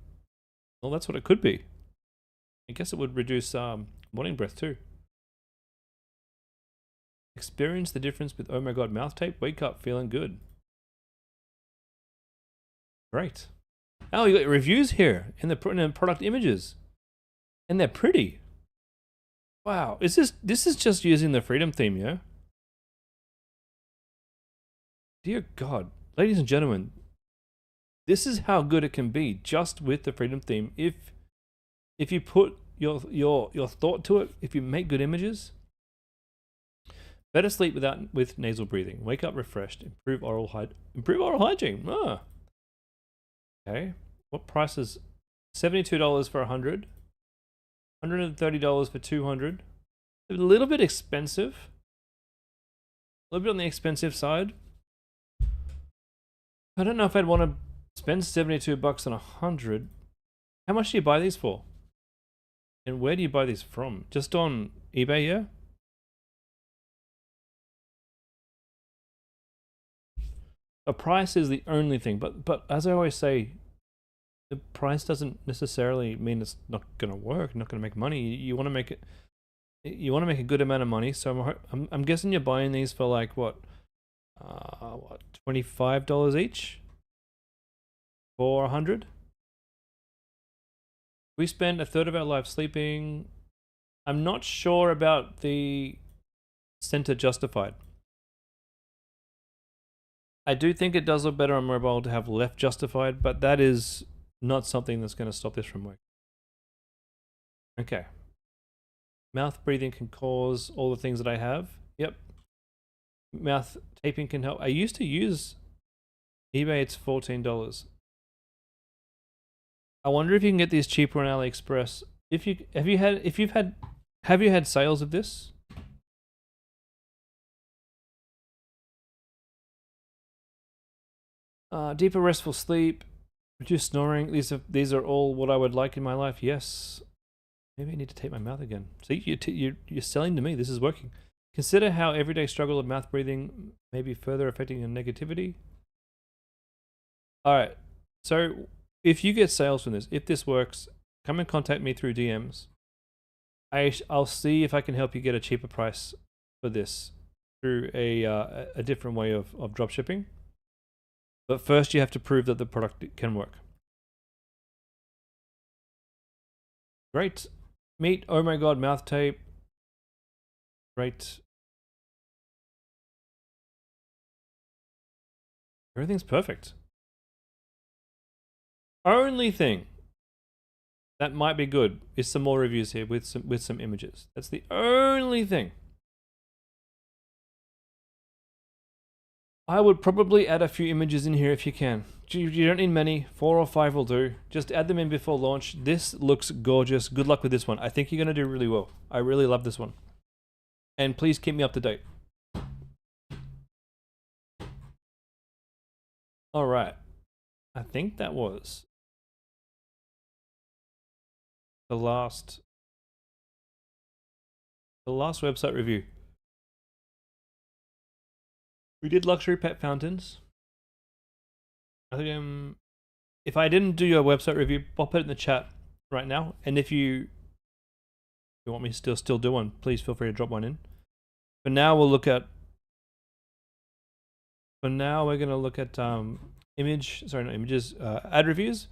well, that's what it could be. I guess it would reduce morning breath too. Experience the difference with oh my god mouth tape. Wake up feeling good. Great. Oh, you got reviews here in the product images, and they're pretty. Wow, this is just using the Freedom theme, yeah? Dear God, ladies and gentlemen, this is how good it can be just with the Freedom theme. If you put your thought to it, if you make good images. Better sleep with nasal breathing. Wake up refreshed. Improve oral hygiene. Ah. Okay. What price is $72 for 100? $130 for 200. A little bit expensive. A little bit on the expensive side. I don't know if I'd want to spend 72 bucks on 100. How much do you buy these for? And where do you buy these from? Just on eBay, yeah? A price is the only thing, but as I always say, the price doesn't necessarily mean it's not gonna work, not gonna make money. You want to make it. You want to make a good amount of money. So I'm guessing you're buying these for like what $25 each for 100. We spend a third of our life sleeping. I'm not sure about the center justified. I do think it does look better on mobile to have left justified, but that is not something that's going to stop this from working. Okay. Mouth breathing can cause all the things that I have. Yep. Mouth taping can help. I used to use eBay. It's $14. I wonder if you can get these cheaper on AliExpress. Have you had sales of this? Deeper restful sleep, reduce snoring. These are all what I would like in my life. Yes. Maybe I need to tape my mouth again. See, you're selling to me. This is working. Consider how everyday struggle of mouth breathing may be further affecting your negativity. All right. So if you get sales from this, if this works, come and contact me through DMs. I'll see if I can help you get a cheaper price for this through a different way of drop shipping. But first you have to prove that the product can work. Great. Meet oh my god mouth tape. Great. Everything's perfect. Only thing that might be good is some more reviews here with some images. That's the only thing. I would probably add a few images in here if you can. You don't need many. 4 or 5 will do. Just add them in before launch. This looks gorgeous. Good luck with this one. I think you're going to do really well. I really love this one. And please keep me up to date. All right. I think that was the last website review. We did luxury pet fountains. I think if I didn't do your website review, I'll put it in the chat right now. And if you want me to still do one, please feel free to drop one in. For now, we'll look at. For now, we're gonna look at not images, ad reviews.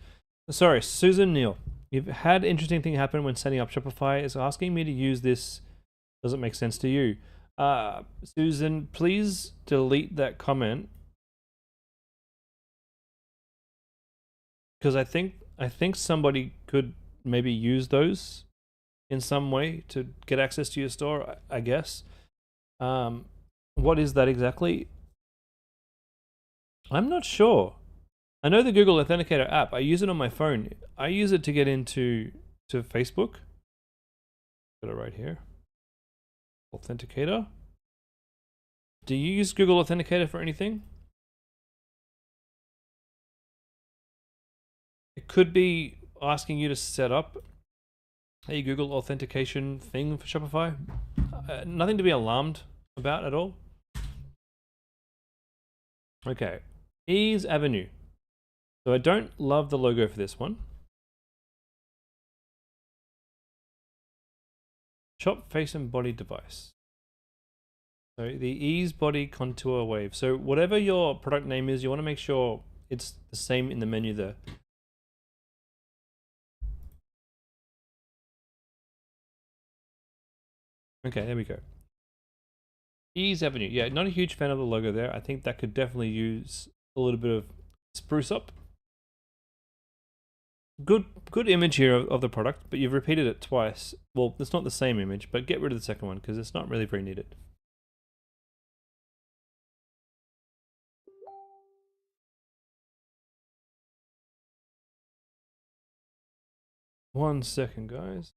Sorry, Susan Neal. You've had interesting thing happen when setting up Shopify. Is asking me to use this. Does it make sense to you? Susan, please delete that comment. Because I think somebody could maybe use those in some way to get access to your store, I guess. What is that exactly? I'm not sure. I know the Google Authenticator app. I use it on my phone. I use it to get into Facebook. Got it right here. Authenticator. Do you use Google Authenticator for anything? It could be asking you to set up a Google authentication thing for Shopify. Nothing to be alarmed about at all. Okay, Ease Avenue. So I don't love the logo for this one. Shop face and body device. So the Ease Body Contour Wave. So whatever your product name is, you want to make sure it's the same in the menu there. Okay, there we go. Ease Avenue. Yeah, not a huge fan of the logo there. I think that could definitely use a little bit of spruce up. Good image here of the product, but you've repeated it twice. Well, it's not the same image, but get rid of the second one because it's not really very needed. One second, guys.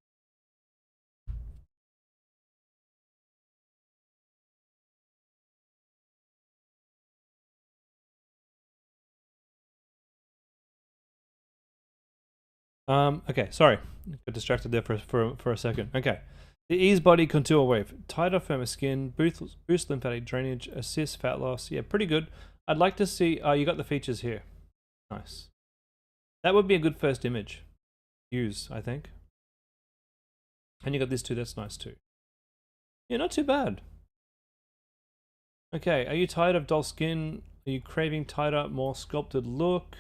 Okay, sorry. Got distracted there for a second. Okay. The Ease Body Contour Wave. Tighter, firmer skin, boost lymphatic drainage, assist fat loss. Yeah, pretty good. I'd like to see... you got the features here. Nice. That would be a good first image. Use, I think. And you got this too. That's nice too. Yeah, not too bad. Okay, are you tired of dull skin? Are you craving tighter, more sculpted look?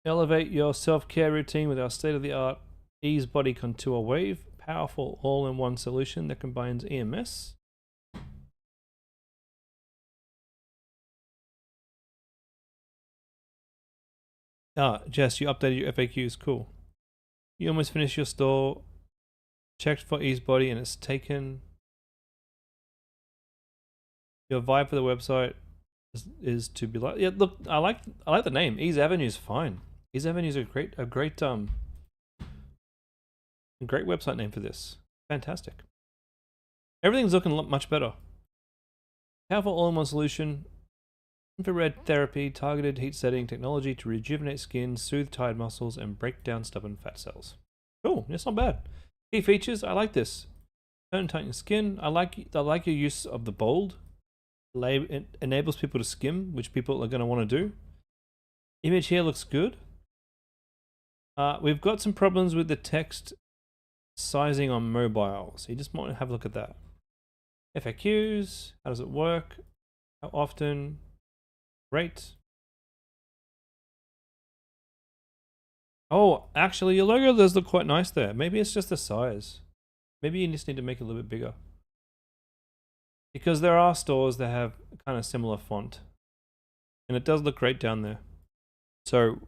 Elevate your self-care routine with our state-of-the-art Ease Body Contour Wave. Powerful all-in-one solution that combines EMS. Jess, you updated your FAQs. Cool. You almost finished your store. Checked for Ease Body and it's taken. Your vibe for the website is to be like... Yeah, look, I like the name. Ease Avenue is fine. Ease Avenue is a great website name for this. Fantastic. Everything's looking much better. Powerful all-in-one solution. Infrared therapy, targeted heat setting technology to rejuvenate skin, soothe tired muscles, and break down stubborn fat cells. Cool, that's not bad. Key features, I like this. Tone tighten skin. I like your use of the bold. It enables people to skim, which people are going to want to do. Image here looks good. We've got some problems with the text sizing on mobile, so you just might have a look at that. FAQs, how does it work? How often? Rate. Oh, actually your logo does look quite nice there. Maybe it's just the size. Maybe you just need to make it a little bit bigger. Because there are stores that have kind of similar font. And it does look great down there. So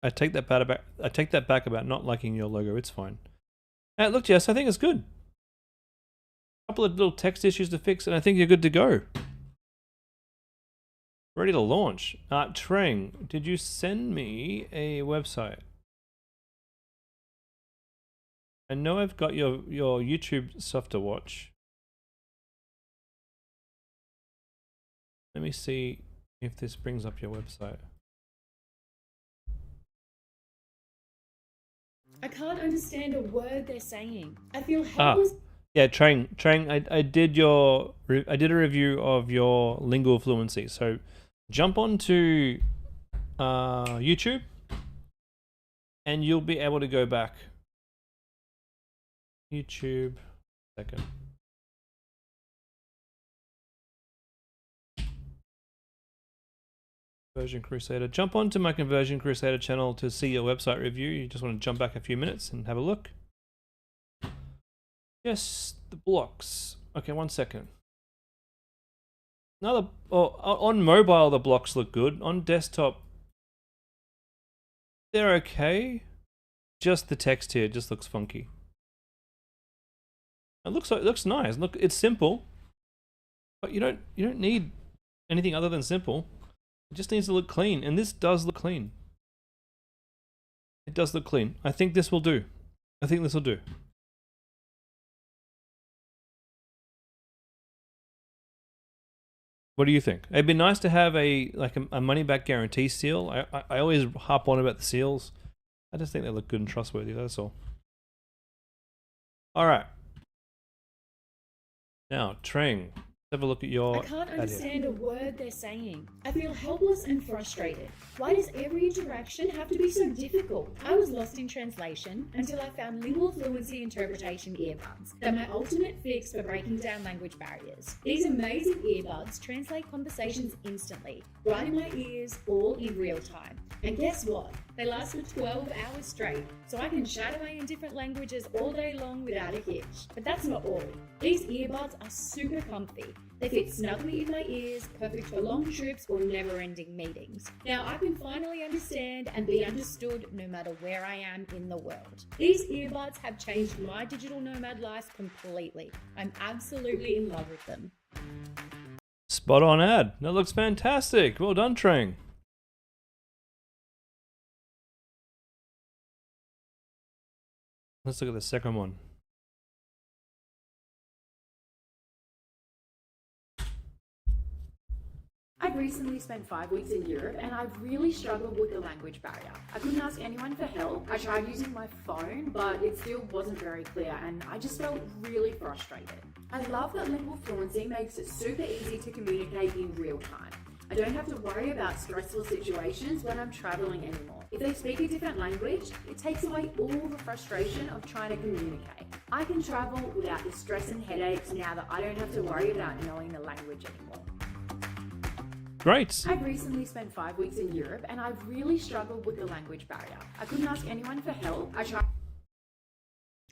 I take that back about not liking your logo. It's fine. Look, Jess, I think it's good. A couple of little text issues to fix, and I think you're good to go. Ready to launch. Trang, did you send me a website? I know I've got your YouTube stuff to watch. Let me see if this brings up your website. I can't understand a word they're saying. I feel helpless. Yeah, Trang, I did I did a review of your lingual fluency. So jump onto YouTube, and you'll be able to go back. YouTube, second. Conversion Crusader. Jump onto my Conversion Crusader channel to see your website review. You just want to jump back a few minutes and have a look. Yes, the blocks. Okay, 1 second. On mobile the blocks look good. On desktop, they're okay. Just the text here just looks funky. It looks nice. Look, it's simple, but you don't need anything other than simple. It just needs to look clean, and this does look clean. It does look clean. I think this will do. I think this will do. What do you think? It'd be nice to have a money back guarantee seal. I always harp on about the seals. I just think they look good and trustworthy. That's all. All right. Now, Trang, let's have a look at your. I can't understand a word they're saying. I feel helpless and frustrated. Why does every interaction have to be so difficult? I was lost in translation until I found lingual fluency interpretation earbuds. They're my ultimate fix for breaking down language barriers. These amazing earbuds translate conversations instantly, right in my ears, all in real time. And guess what? They last for 12 hours straight, so I can chat away in different languages all day long without a hitch. But that's not all. These earbuds are super comfy. They fit snugly in my ears, perfect for long trips or never-ending meetings. Now I can finally understand and be understood no matter where I am in the world. These earbuds have changed my digital nomad life completely. I'm absolutely in love with them. Spot on ad. That looks fantastic. Well done, Trang. Let's look at the second one. I've recently spent 5 weeks in Europe and I've really struggled with the language barrier. I couldn't ask anyone for help. I tried using my phone, but it still wasn't very clear and I just felt really frustrated. I love that lingual fluency makes it super easy to communicate in real time. I don't have to worry about stressful situations when I'm traveling anymore. If they speak a different language, it takes away all the frustration of trying to communicate. I can travel without the stress and headaches now that I don't have to worry about knowing the language anymore. Great. I've recently spent 5 weeks in Europe and I've really struggled with the language barrier. I couldn't ask anyone for help.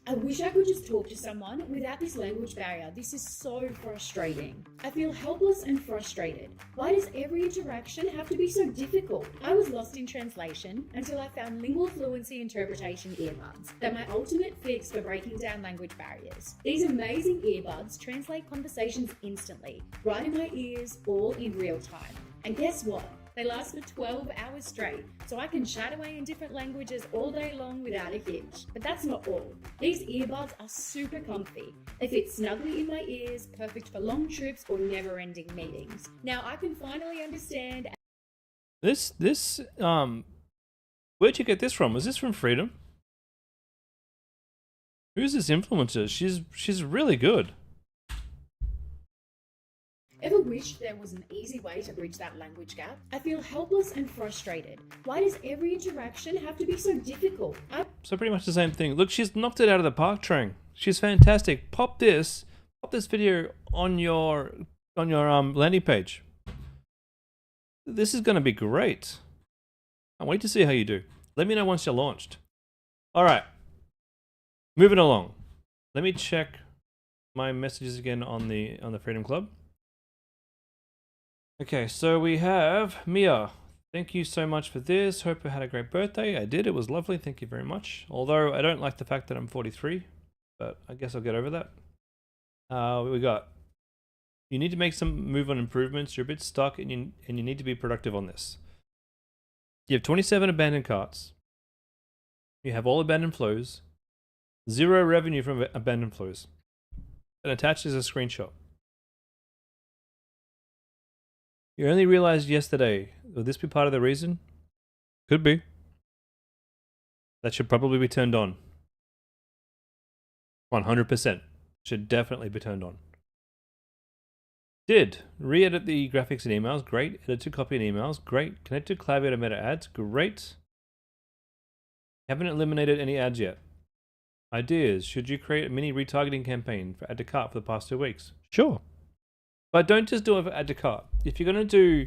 I wish I could just talk to someone without this language barrier. This is so frustrating. I feel helpless and frustrated. Why does every interaction have to be so difficult? I was lost in translation until I found lingual fluency interpretation earbuds. They're my ultimate fix for breaking down language barriers. These amazing earbuds translate conversations instantly, right in my ears, all in real time. And guess what? They last for 12 hours straight, so I can chat away in different languages all day long without a hitch. But that's not all. These earbuds are super comfy. They fit snugly in my ears, perfect for long trips or never-ending meetings. Now I can finally understand. Where'd you get this from? Was this from Freedom? Who's this influencer? She's really good. Ever wished there was an easy way to bridge that language gap? I feel helpless and frustrated. Why does every interaction have to be so difficult? So pretty much the same thing. Look, she's knocked it out of the park, Trang. She's fantastic. Pop this video on your landing page. This is going to be great. Can't wait to see how you do. Let me know once you're launched. All right, moving along. Let me check my messages again on the Freedom Club. Okay, so we have Mia. Thank you so much for this. Hope you had a great birthday. I did. It was lovely. Thank you very much. Although I don't like the fact that I'm 43, but I guess I'll get over that. We got, you need to make some move on improvements. You're a bit stuck and you need to be productive on this. You have 27 abandoned carts. You have all abandoned flows. 0 revenue from abandoned flows. And attached is a screenshot. You only realized yesterday. Will this be part of the reason? Could be. That should probably be turned on. 100%. should definitely be turned on. Did re-edit the graphics and emails, great. Edit to copy and emails, great. Connect to Klaviyo to meta ads, great. Haven't eliminated any ads yet. Ideas, should you create a mini retargeting campaign for add to cart for the past 2 weeks? Sure. But don't just do it for add to cart. If you're gonna do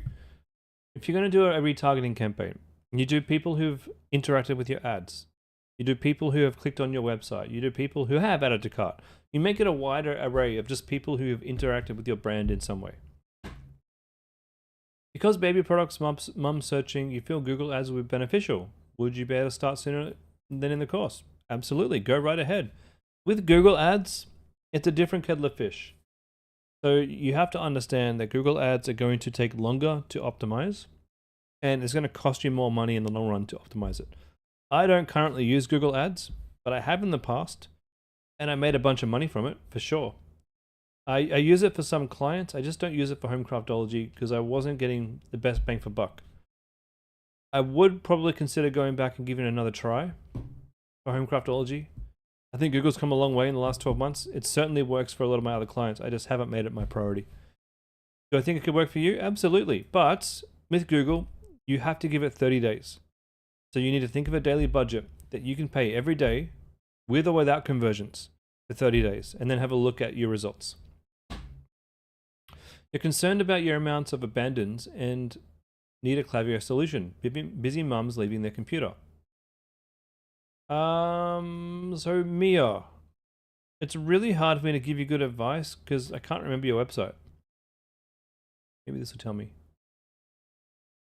a retargeting campaign, you do people who've interacted with your ads. You do people who have clicked on your website. You do people who have added to cart. You make it a wider array of just people who have interacted with your brand in some way. Because baby products, mum searching, you feel Google ads will be beneficial. Would you be able to start sooner than in the course? Absolutely, go right ahead. With Google ads, it's a different kettle of fish. So you have to understand that Google ads are going to take longer to optimize, and it's going to cost you more money in the long run to optimize it. I don't currently use Google ads, but I have in the past, and I made a bunch of money from it, for sure. I use it for some clients. I just don't use it for Homecraftology because I wasn't getting the best bang for buck. I would probably consider going back and giving it another try for Homecraftology. I think Google's come a long way in the last 12 months. It certainly works for a lot of my other clients. I just haven't made it my priority. Do I think it could work for you? Absolutely. But with Google, you have to give it 30 days. So you need to think of a daily budget that you can pay every day with or without conversions for 30 days and then have a look at your results. You're concerned about your amounts of abandons and need a Klaviyo solution. Busy mums leaving their computer. So Mia, it's really hard for me to give you good advice because I can't remember your website. Maybe this will tell me.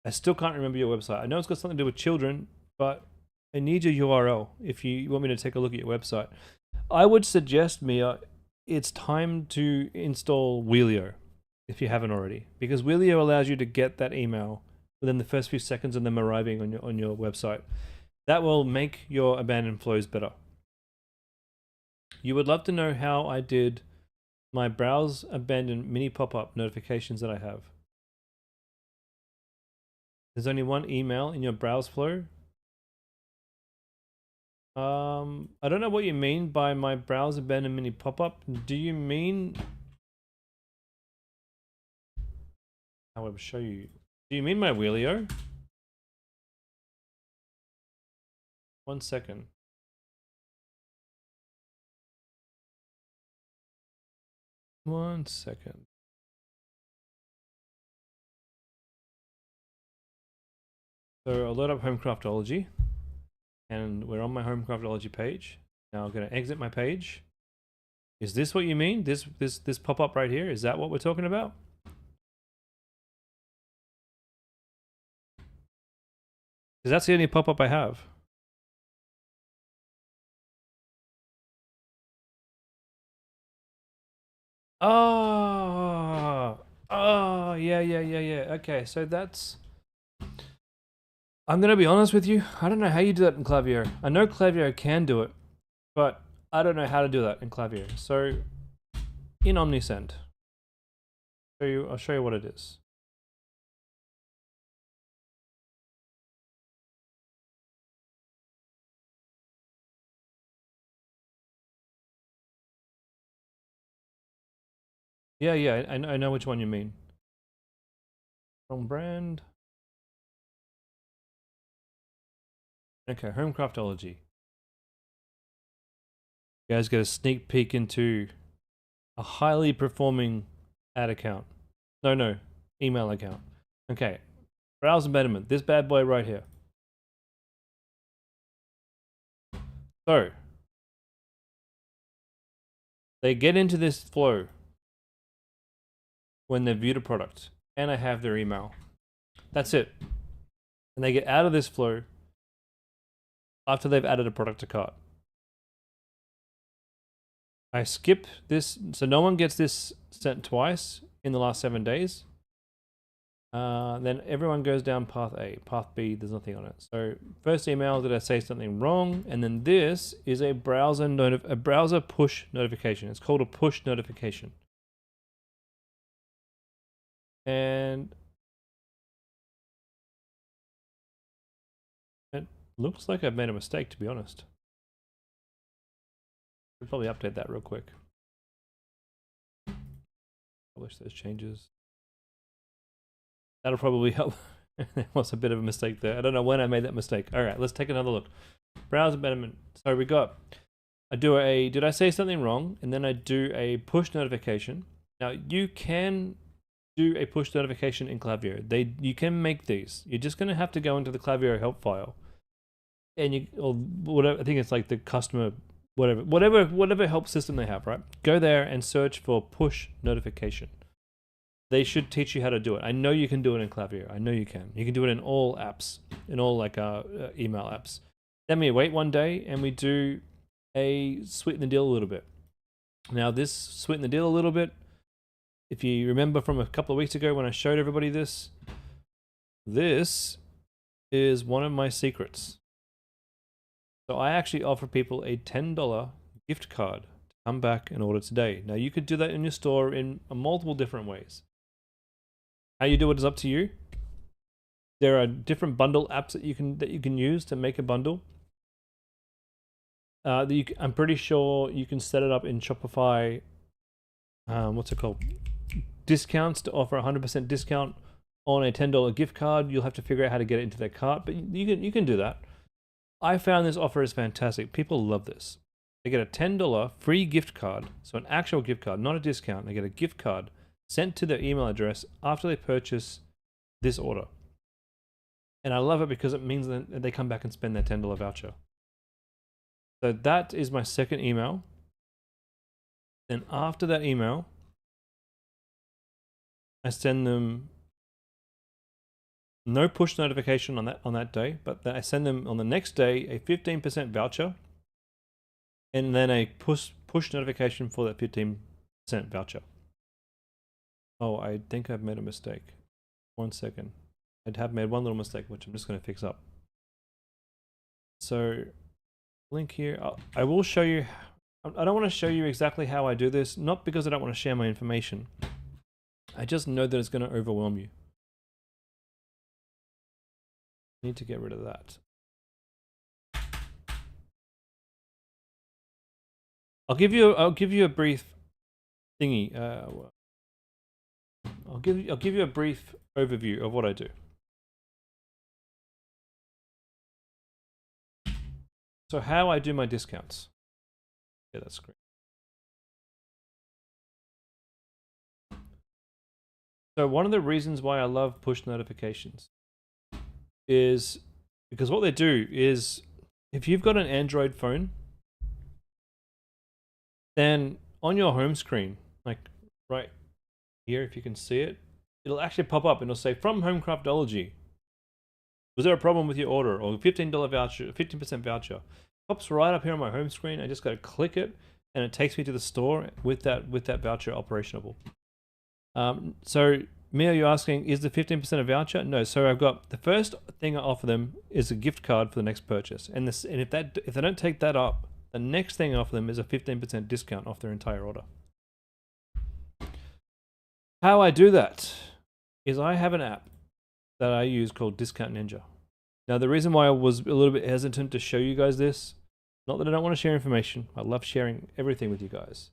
I still can't remember your website. I know it's got something to do with children, but I need your URL if you want me to take a look at your website. I would suggest, Mia, it's time to install Wheelio if you haven't already, because Wheelio allows you to get that email within the first few seconds of them arriving on your website. That will make your abandoned flows better. You would love to know how I did my browse abandoned mini pop-up notifications that I have. There's only one email in your browse flow. I don't know what you mean by my browse abandoned mini pop-up. Do you mean... I will show you. Do you mean my Wheelio? 1 second. One second. So I'll load up Homecraftology, and we're on my Homecraftology page. Now I'm going to exit my page. Is this what you mean? This pop-up right here? Is that what we're talking about? Because that's the only pop-up I have. Oh, yeah. Okay, so that's... I'm going to be honest with you. I don't know how you do that in Klaviyo. I know Klaviyo can do it, but I don't know how to do that in Klaviyo. So, in Omnisend, I'll show you what it is. Yeah, I know which one you mean. From brand. Okay, Homecraftology. You guys get a sneak peek into a highly performing ad account. No, email account. Okay, browse abandonment. This bad boy right here. So, they get into this flow when they viewed a product, and I have their email. That's it. And they get out of this flow after they've added a product to cart. I skip this, so no one gets this sent twice in the last 7 days. Then everyone goes down path A. Path B, there's nothing on it. So first email, did I say something wrong? And then this is a browser push notification. It's called a push notification. And it looks like I've made a mistake, to be honest. I'll probably update that real quick. Publish those changes. That'll probably help. There was a bit of a mistake there. I don't know when I made that mistake. All right, let's take another look. Browser betterment. So we got, did I say something wrong? And then I do a push notification. Now you can do a push notification in Klaviyo. You can make these. You're just going to have to go into the Klaviyo help file. And or whatever, I think it's like the customer, whatever help system they have, right? Go there and search for push notification. They should teach you how to do it. I know you can do it in Klaviyo. I know you can. You can do it in all apps, in all like email apps. Then we wait one day and we do a sweeten the deal a little bit. Now this sweeten the deal a little bit, if you remember from a couple of weeks ago when I showed everybody this is one of my secrets. So I actually offer people a $10 gift card to come back and order today. Now you could do that in your store in multiple different ways. How you do it is up to you. There are different bundle apps that you can use to make a bundle. I'm pretty sure you can set it up in Shopify. What's it called? Discounts to offer 100% discount on a $10 gift card. You'll have to figure out how to get it into their cart, but you can do that. I found this offer is fantastic. People love this. They get a $10 free gift card, so an actual gift card, not a discount. They get a gift card sent to their email address after they purchase this order. And I love it because it means that they come back and spend their $10 voucher. So that is my second email. Then after that email, I send them no push notification on that day, but I send them on the next day a 15% voucher, and then a push notification for that 15% voucher. Oh, I think I've made a mistake. 1 second. I have made one little mistake, which I'm just going to fix up. So, link here. I will show you. I don't want to show you exactly how I do this, not because I don't want to share my information. I just know that it's going to overwhelm you. Need to get rid of that. I'll give you a brief thingy. I'll give you a brief overview of what I do. So how I do my discounts. Yeah, that's great. So one of the reasons why I love push notifications is because what they do is, if you've got an Android phone, then on your home screen, like right here, if you can see it, it'll actually pop up and it'll say, from Homecraftology, was there a problem with your order? Or $15 voucher, 15% voucher. Pops right up here on my home screen. I just got to click it and it takes me to the store with that voucher operationable. So Mia, you're asking, is the 15% a voucher? No. So I've got the first thing I offer them is a gift card for the next purchase, and if they don't take that up, the next thing I offer them is a 15% discount off their entire order. How I do that is I have an app that I use called Discount Ninja. Now the reason why I was a little bit hesitant to show you guys this, not that I don't want to share information, I love sharing everything with you guys,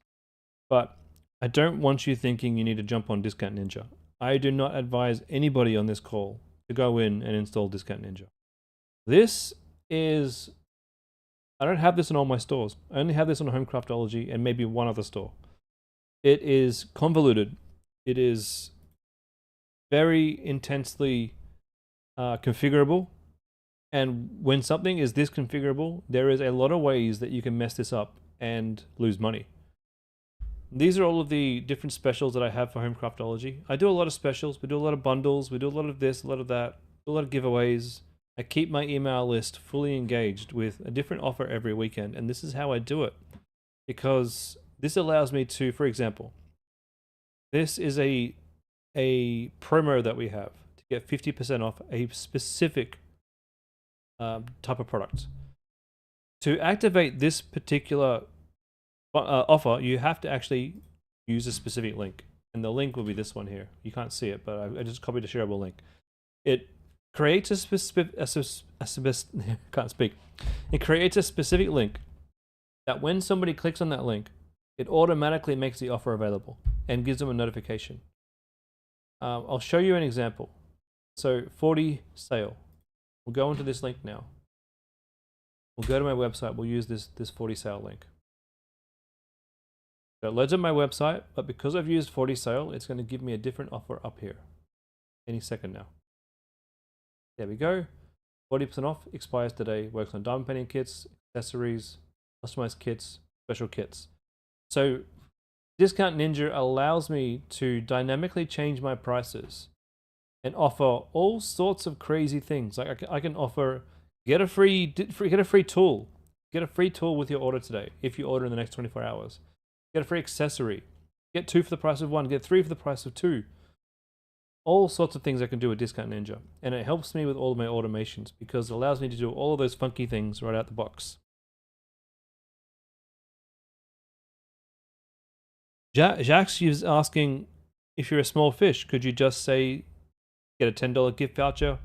but I don't want you thinking you need to jump on Discount Ninja. I do not advise anybody on this call to go in and install Discount Ninja. This is, I don't have this in all my stores. I only have this on Homecraftology and maybe one other store. It is convoluted. It is very intensely configurable. And when something is this configurable, there is a lot of ways that you can mess this up and lose money. These are all of the different specials that I have for Homecraftology. I do a lot of specials. We do a lot of bundles. We do a lot of this, a lot of that, a lot of giveaways. I keep my email list fully engaged with a different offer every weekend. And this is how I do it, because this allows me to, for example, this is a promo that we have to get 50% off a specific type of product. To activate this particular offer, you have to actually use a specific link, and the link will be this one here. You can't see it, but I just copied a shareable link. It creates a specific can't speak. It creates a specific link that when somebody clicks on that link, it automatically makes the offer available. and gives them a notification. I'll show you an example. So 40 sale. We'll go into this link now. We'll go to my website. We'll use this 40 sale link. So it loads up my website, but because I've used 40 sale, it's going to give me a different offer up here. Any second now. There we go. 40% off, expires today, works on diamond painting kits, accessories, customized kits, special kits. So Discount Ninja allows me to dynamically change my prices and offer all sorts of crazy things. Like I can offer, get a free tool. Get a free tool with your order today if you order in the next 24 hours. Get a free accessory. Get 2 for the price of 1. Get 3 for the price of 2. All sorts of things I can do with Discount Ninja. And it helps me with all of my automations because it allows me to do all of those funky things right out the box. Jacques is asking, if you're a small fish, could you just say, get a $10 gift voucher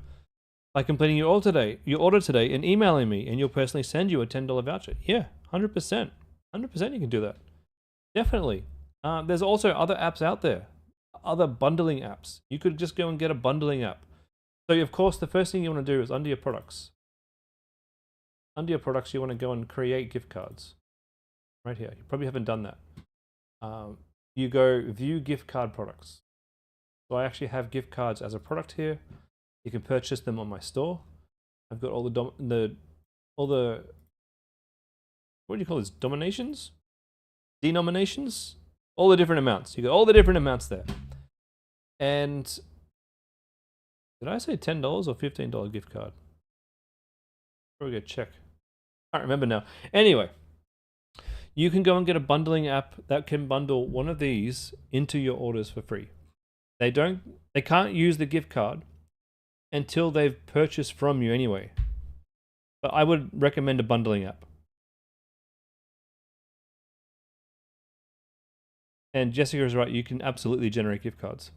by completing your order today and emailing me, and you'll personally send you a $10 voucher? Yeah, 100%. 100% you can do that. Definitely. There's also other apps out there, other bundling apps. You could just go and get a bundling app. So of course, the first thing you want to do is under your products. Under your products, you want to go and create gift cards. Right here. You probably haven't done that. You go view gift card products. So I actually have gift cards as a product here. You can purchase them on my store. I've got all the what do you call this? Dominations? Denominations? All the different amounts. You got all the different amounts there. And did I say $10 or $15 gift card? Probably go check. I can't remember now. Anyway, you can go and get a bundling app that can bundle one of these into your orders for free. They can't use the gift card until they've purchased from you anyway. But I would recommend a bundling app. And Jessica is right, you can absolutely generate gift cards.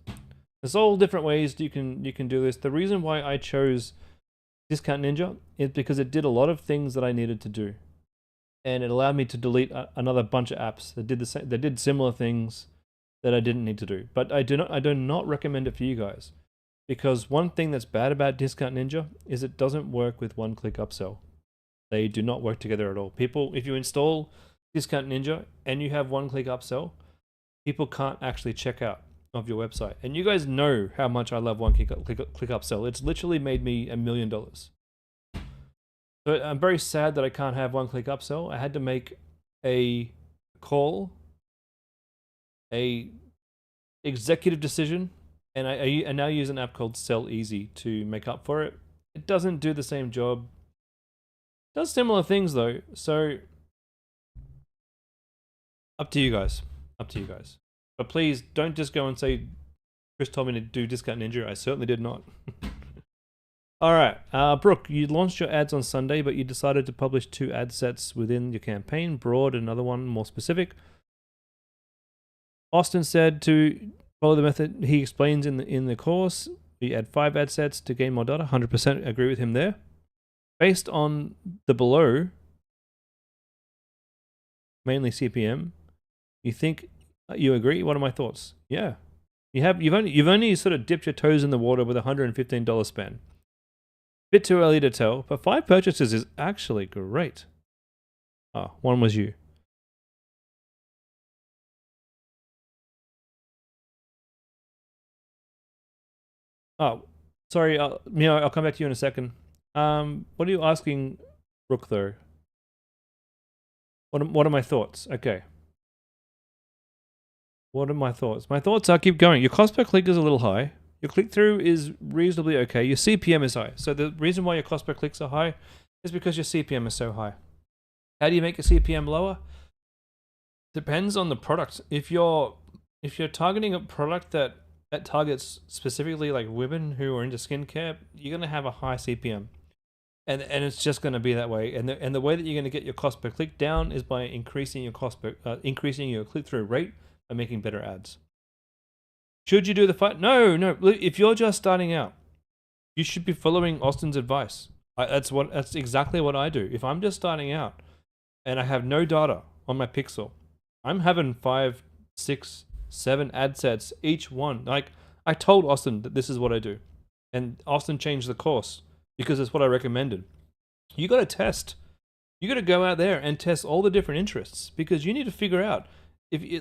There's all different ways you can do this. The reason why I chose Discount Ninja is because it did a lot of things that I needed to do. And it allowed me to delete another bunch of apps that did the same, that did similar things that I didn't need to do. But I do not recommend it for you guys, because one thing that's bad about Discount Ninja is it doesn't work with one-click upsell. They do not work together at all. People, if you install Discount Ninja and you have one-click upsell, people can't actually check out of your website. And you guys know how much I love one-click upsell. It's literally made me $1 million. So I'm very sad that I can't have one-click upsell. I had to make a call, a executive decision, and I now use an app called Sell Easy to make up for it. It doesn't do the same job. It does similar things though. So up to you guys. Up to you guys. But please don't just go and say, Chris told me to do Discount Ninja. I certainly did not. All right, Brooke, you launched your ads on Sunday, but you decided to publish 2 ad sets within your campaign, broad, and another one more specific. Austin said to follow the method he explains in the course. We add 5 ad sets to gain more data. 100% agree with him there. Based on the below, mainly CPM, you think you agree? What are my thoughts? Yeah, you've only sort of dipped your toes in the water with $115 spend. Bit too early to tell, but 5 purchases is actually great. Oh, one was you. Oh, sorry, Mio, I'll come back to you in a second. What are you asking, Brooke, though? What are my thoughts? Okay. What are my thoughts? My thoughts are keep going. Your cost per click is a little high. Your click-through is reasonably okay. Your CPM is high. So the reason why your cost per clicks are high is because your CPM is so high. How do you make your CPM lower? Depends on the product. If you're targeting a product that targets specifically like women who are into skincare, you're going to have a high CPM. And it's just going to be that way. And the way that you're going to get your cost per click down is by increasing your increasing your click-through rate by making better ads. Should you do the fight? No. If you're just starting out, you should be following Austin's advice. That's exactly what I do. If I'm just starting out and I have no data on my pixel, I'm having 5, 6, 7 ad sets, each one. Like, I told Austin that this is what I do. And Austin changed the course because it's what I recommended. You got to test. You got to go out there and test all the different interests because you need to figure out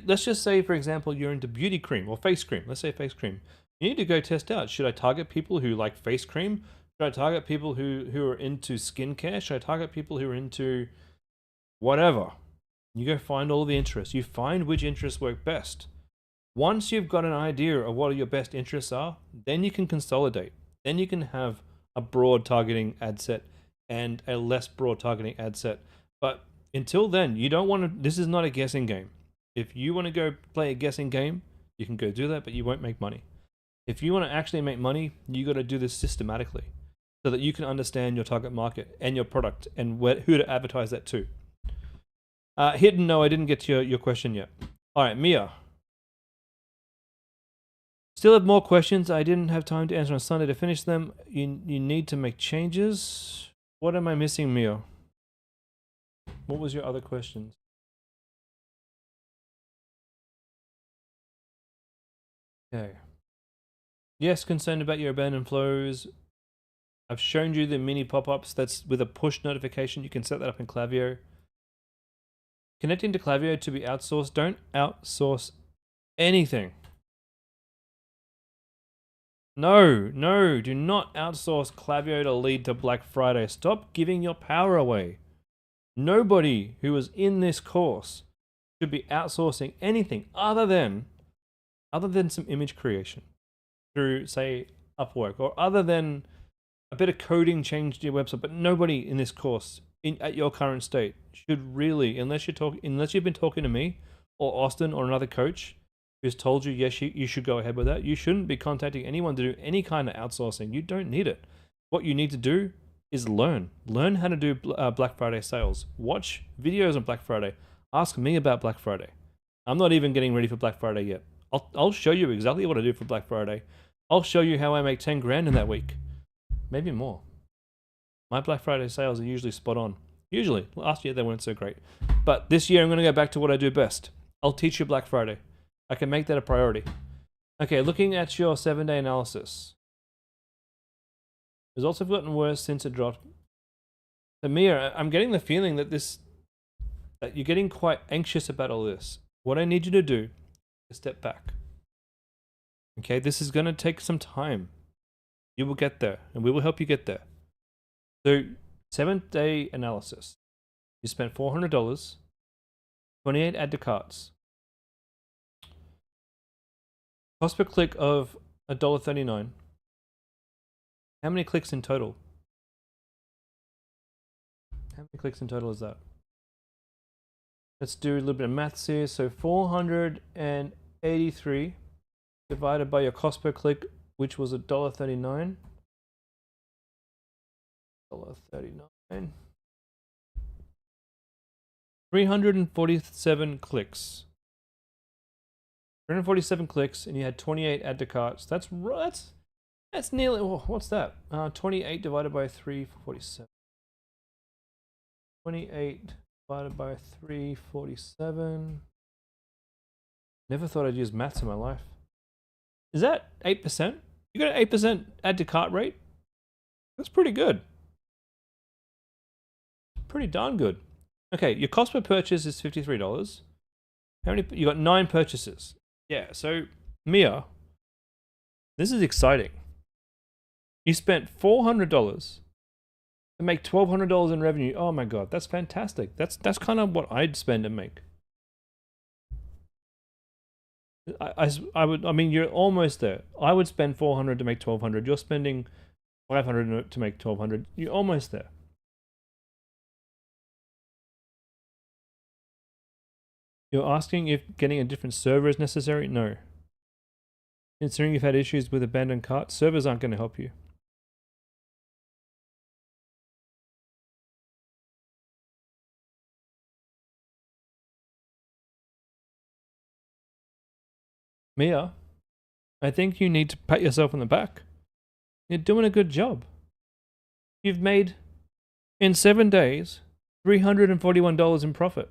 let's just say, for example, you're into beauty cream or face cream. Let's say face cream. You need to go test out. Should I target people who like face cream? Should I target people who are into skincare? Should I target people who are into whatever? You go find all the interests. You find which interests work best. Once you've got an idea of what your best interests are, then you can consolidate. Then you can have a broad targeting ad set and a less broad targeting ad set. But until then, you don't want to, this is not a guessing game. If you want to go play a guessing game, you can go do that, but you won't make money. If you want to actually make money, you got to do this systematically so that you can understand your target market and your product and who to advertise that to. Hidden, no, I didn't get to your question yet. All right, Mia. Still have more questions. I didn't have time to answer on Sunday to finish them. You need to make changes. What am I missing, Mia? What was your other questions? Okay. Yes, concerned about your abandoned flows. I've shown you the mini pop-ups. That's with a push notification. You can set that up in Klaviyo. Connecting to Klaviyo to be outsourced. Don't outsource anything. No, do not outsource Klaviyo to lead to Black Friday. Stop giving your power away. Nobody who is in this course should be outsourcing anything other than some image creation through, say, Upwork, or other than a bit of coding changed your website. But nobody in this course, at your current state, should really, unless you've been talking to me or Austin or another coach who's told you, yes, you should go ahead with that. You shouldn't be contacting anyone to do any kind of outsourcing. You don't need it. What you need to do is learn how to do Black Friday sales. Watch videos on Black Friday. Ask me about Black Friday. I'm not even getting ready for Black Friday yet. I'll show you exactly what I do for Black Friday. I'll show you how I make 10 grand in that week. Maybe more. My Black Friday sales are usually spot on. Usually. Last year they weren't so great. But this year I'm going to go back to what I do best. I'll teach you Black Friday. I can make that a priority. Okay, looking at your 7-day analysis. Results have gotten worse since it dropped. So Mia, I'm getting the feeling that you're getting quite anxious about all this. What I need you to do is step back. Okay, this is going to take some time. You will get there, and we will help you get there. So, 7-day analysis. You spent $400, 28 add to carts. Cost per click of $1.39. How many clicks in total? How many clicks in total is that? Let's do a little bit of maths here. So 483 divided by your cost per click, which was $1.39. $1.39. 347 clicks. 347 clicks, and you had 28 add to carts. That's nearly, what's that? 28 divided by 347. 28 divided by 347. Never thought I'd use maths in my life. Is that 8%? You got an 8% add to cart rate? That's pretty good. Pretty darn good. Okay, your cost per purchase is $53. How many? You got 9 purchases. Yeah, so Mia, this is exciting. You spent $400 to make $1,200 in revenue. Oh my God, that's fantastic. That's kind of what I'd spend and make. I mean, you're almost there. I would spend $400 to make $1,200. You're spending $500 to make $1,200. You're almost there. You're asking if getting a different server is necessary? No. Considering you've had issues with abandoned carts, servers aren't going to help you. Mia, I think you need to pat yourself on the back. You're doing a good job. You've made, in 7 days, $341 in profit.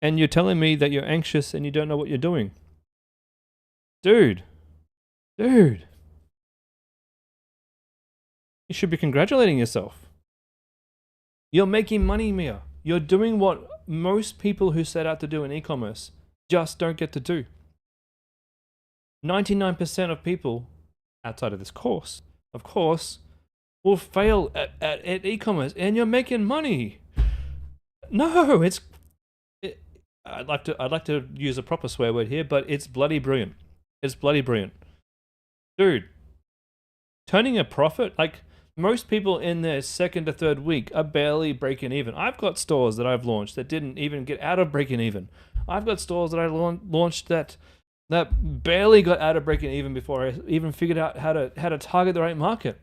And you're telling me that you're anxious and you don't know what you're doing. Dude. You should be congratulating yourself. You're making money, Mia. You're doing what most people who set out to do in e-commerce just don't get to do. 99% of people outside of this course, of course, will fail at e-commerce, and you're making money. No, I'd like to use a proper swear word here, but it's bloody brilliant. It's bloody brilliant. Dude, turning a profit, like most people in their second or third week are barely breaking even. I've got stores that I've launched that didn't even get out of breaking even. I've got stores that I launched that barely got out of breaking even before I even figured out how to target the right market.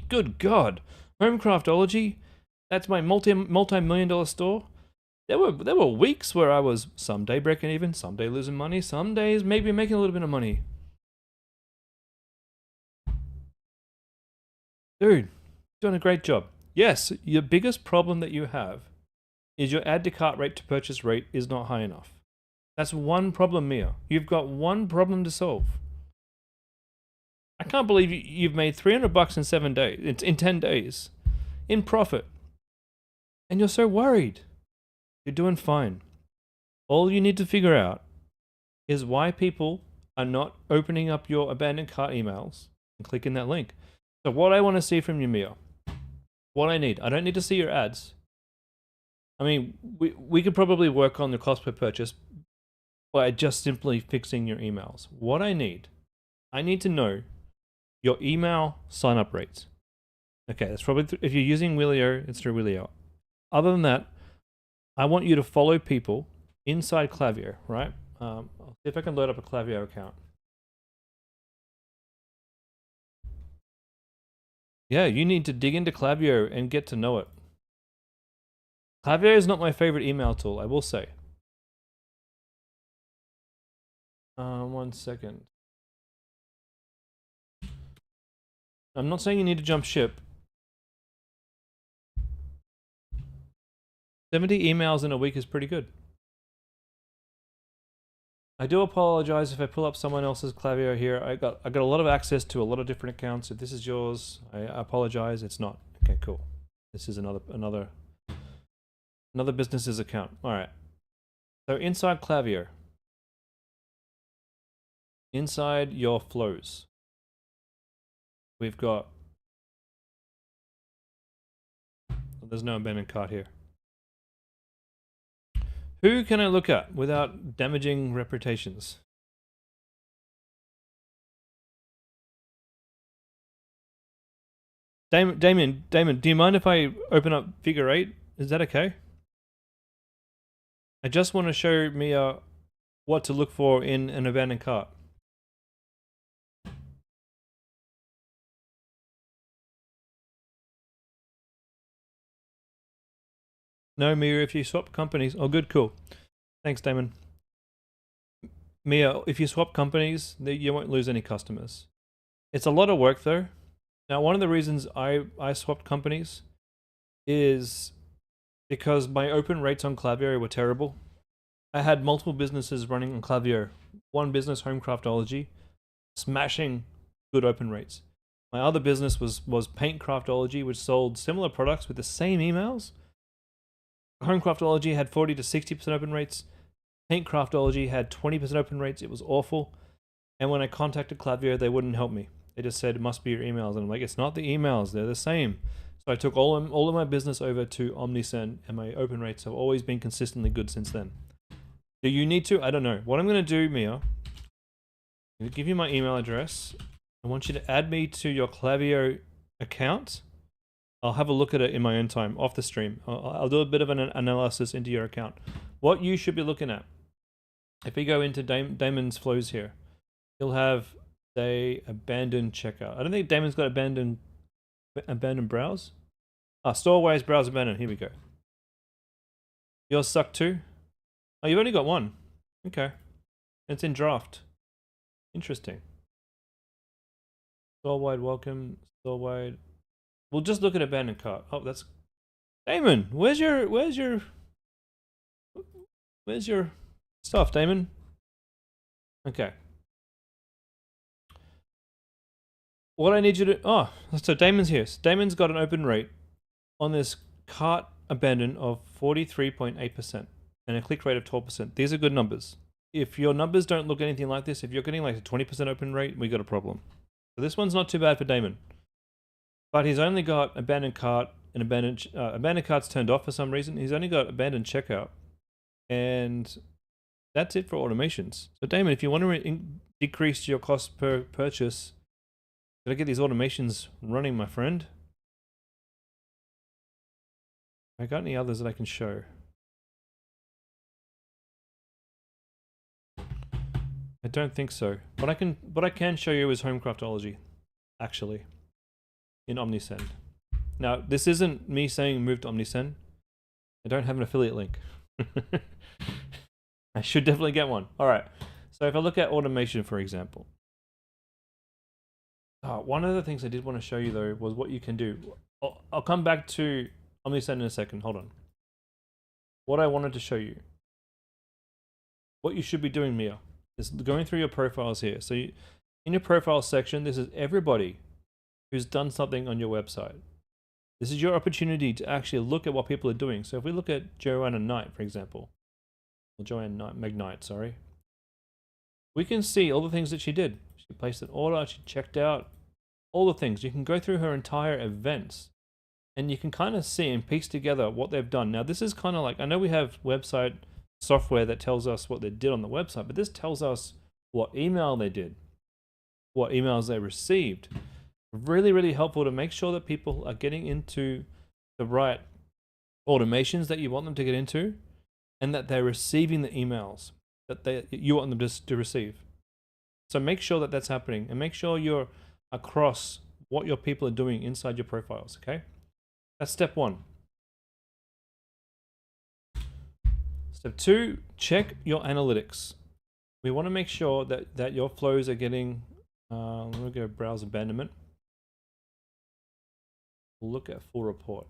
Good God. Homecraftology, that's my multi-million dollar store. There were weeks where I was someday breaking even, someday losing money, some days maybe making a little bit of money. Dude, doing a great job. Yes, your biggest problem that you have is your add to cart rate to purchase rate is not high enough. That's one problem, Mia. You've got one problem to solve. I can't believe you've made $300 in 7 days, in 10 days, in profit. And you're so worried. You're doing fine. All you need to figure out is why people are not opening up your abandoned cart emails and clicking that link. So what I want to see from you, Mia, what I don't need to see your ads. I mean, we could probably work on the cost per purchase by just simply fixing your emails. What I need to know your email sign-up rates. Okay, that's probably, if you're using Wheelio, it's through Wheelio. Other than that, I want you to follow people inside Klaviyo, right? I'll see if I can load up a Klaviyo account. Yeah, you need to dig into Klaviyo and get to know it. Klaviyo is not my favorite email tool, I will say. 1 second. I'm not saying you need to jump ship. 70 emails in a week is pretty good. I do apologize if I pull up someone else's Klaviyo here. I got a lot of access to a lot of different accounts. If this is yours, I apologize. It's not. Okay, cool. This is another business's account. All right. So inside Klaviyo, inside your flows, we've got. There's no abandoned cart here. Who can I look at without damaging reputations? Damien, do you mind if I open up figure 8? Is that okay? I just want to show Mia what to look for in an abandoned cart. No, Mia, if you swap companies... Oh, good, cool. Thanks, Damon. Mia, if you swap companies, you won't lose any customers. It's a lot of work, though. Now, one of the reasons I swapped companies is because my open rates on Klaviyo were terrible. I had multiple businesses running on Klaviyo. One business, Homecraftology, smashing good open rates. My other business was Paintcraftology, which sold similar products with the same emails. Homecraftology had 40 to 60% open rates. Paintcraftology had 20% open rates. It was awful. And when I contacted Klaviyo, they wouldn't help me. They just said, it must be your emails. And I'm like, it's not the emails. They're the same. So I took all of my business over to Omnisend, and my open rates have always been consistently good since then. Do you need to? I don't know. What I'm going to do, Mia, I'm going to give you my email address. I want you to add me to your Klaviyo account. I'll have a look at it in my own time, off the stream. I'll do a bit of an analysis into your account. What you should be looking at, if we go into Damon's flows here, you'll have, say, abandoned checkout. I don't think Damon's got abandoned browse. Storeways browse abandoned. Here we go. Yours suck too? Oh, you've only got one. Okay. It's in draft. Interesting. Store-wide welcome. Store-wide. We'll just look at abandoned cart. Oh, that's Damon. Where's your stuff, Damon? Okay. what I need you to, oh, so Damon's here. So Damon's got an open rate on this cart abandon of 43.8% and a click rate of 12%. These are good numbers. If your numbers don't look anything like this, if you're getting like a 20% open rate, we got a problem. So this one's not too bad for Damon. But he's only got abandoned cart and abandoned cart's turned off for some reason. He's only got abandoned checkout. And that's it for automations. So Damon, if you want to decrease your cost per purchase, gotta get these automations running, my friend. I got any others that I can show? I don't think so. What I can show you is home craftology, actually, in Omnisend. Now, this isn't me saying move to Omnisend. I don't have an affiliate link. I should definitely get one. All right. So if I look at automation, for example, one of the things I did want to show you though was what you can do. I'll come back to Omnisend in a second. Hold on. What I wanted to show you, what you should be doing, Mia, is going through your profiles here. So in your profile section, this is everybody who's done something on your website. This is your opportunity to actually look at what people are doing. So if we look at Joanna Knight, for example, or Joanne McKnight, sorry, we can see all the things that she did. She placed an order, she checked out, all the things. You can go through her entire events and you can kind of see and piece together what they've done. Now, this is kind of like, I know we have website software that tells us what they did on the website, but this tells us what email they did, what emails they received. Really, really helpful to make sure that people are getting into the right automations that you want them to get into and that they're receiving the emails that you want them to receive. So make sure that that's happening and make sure you're across what your people are doing inside your profiles, okay? That's step one. Step two, check your analytics. We want to make sure that your flows are getting, I'm going to go browse abandonment. We'll look at full report.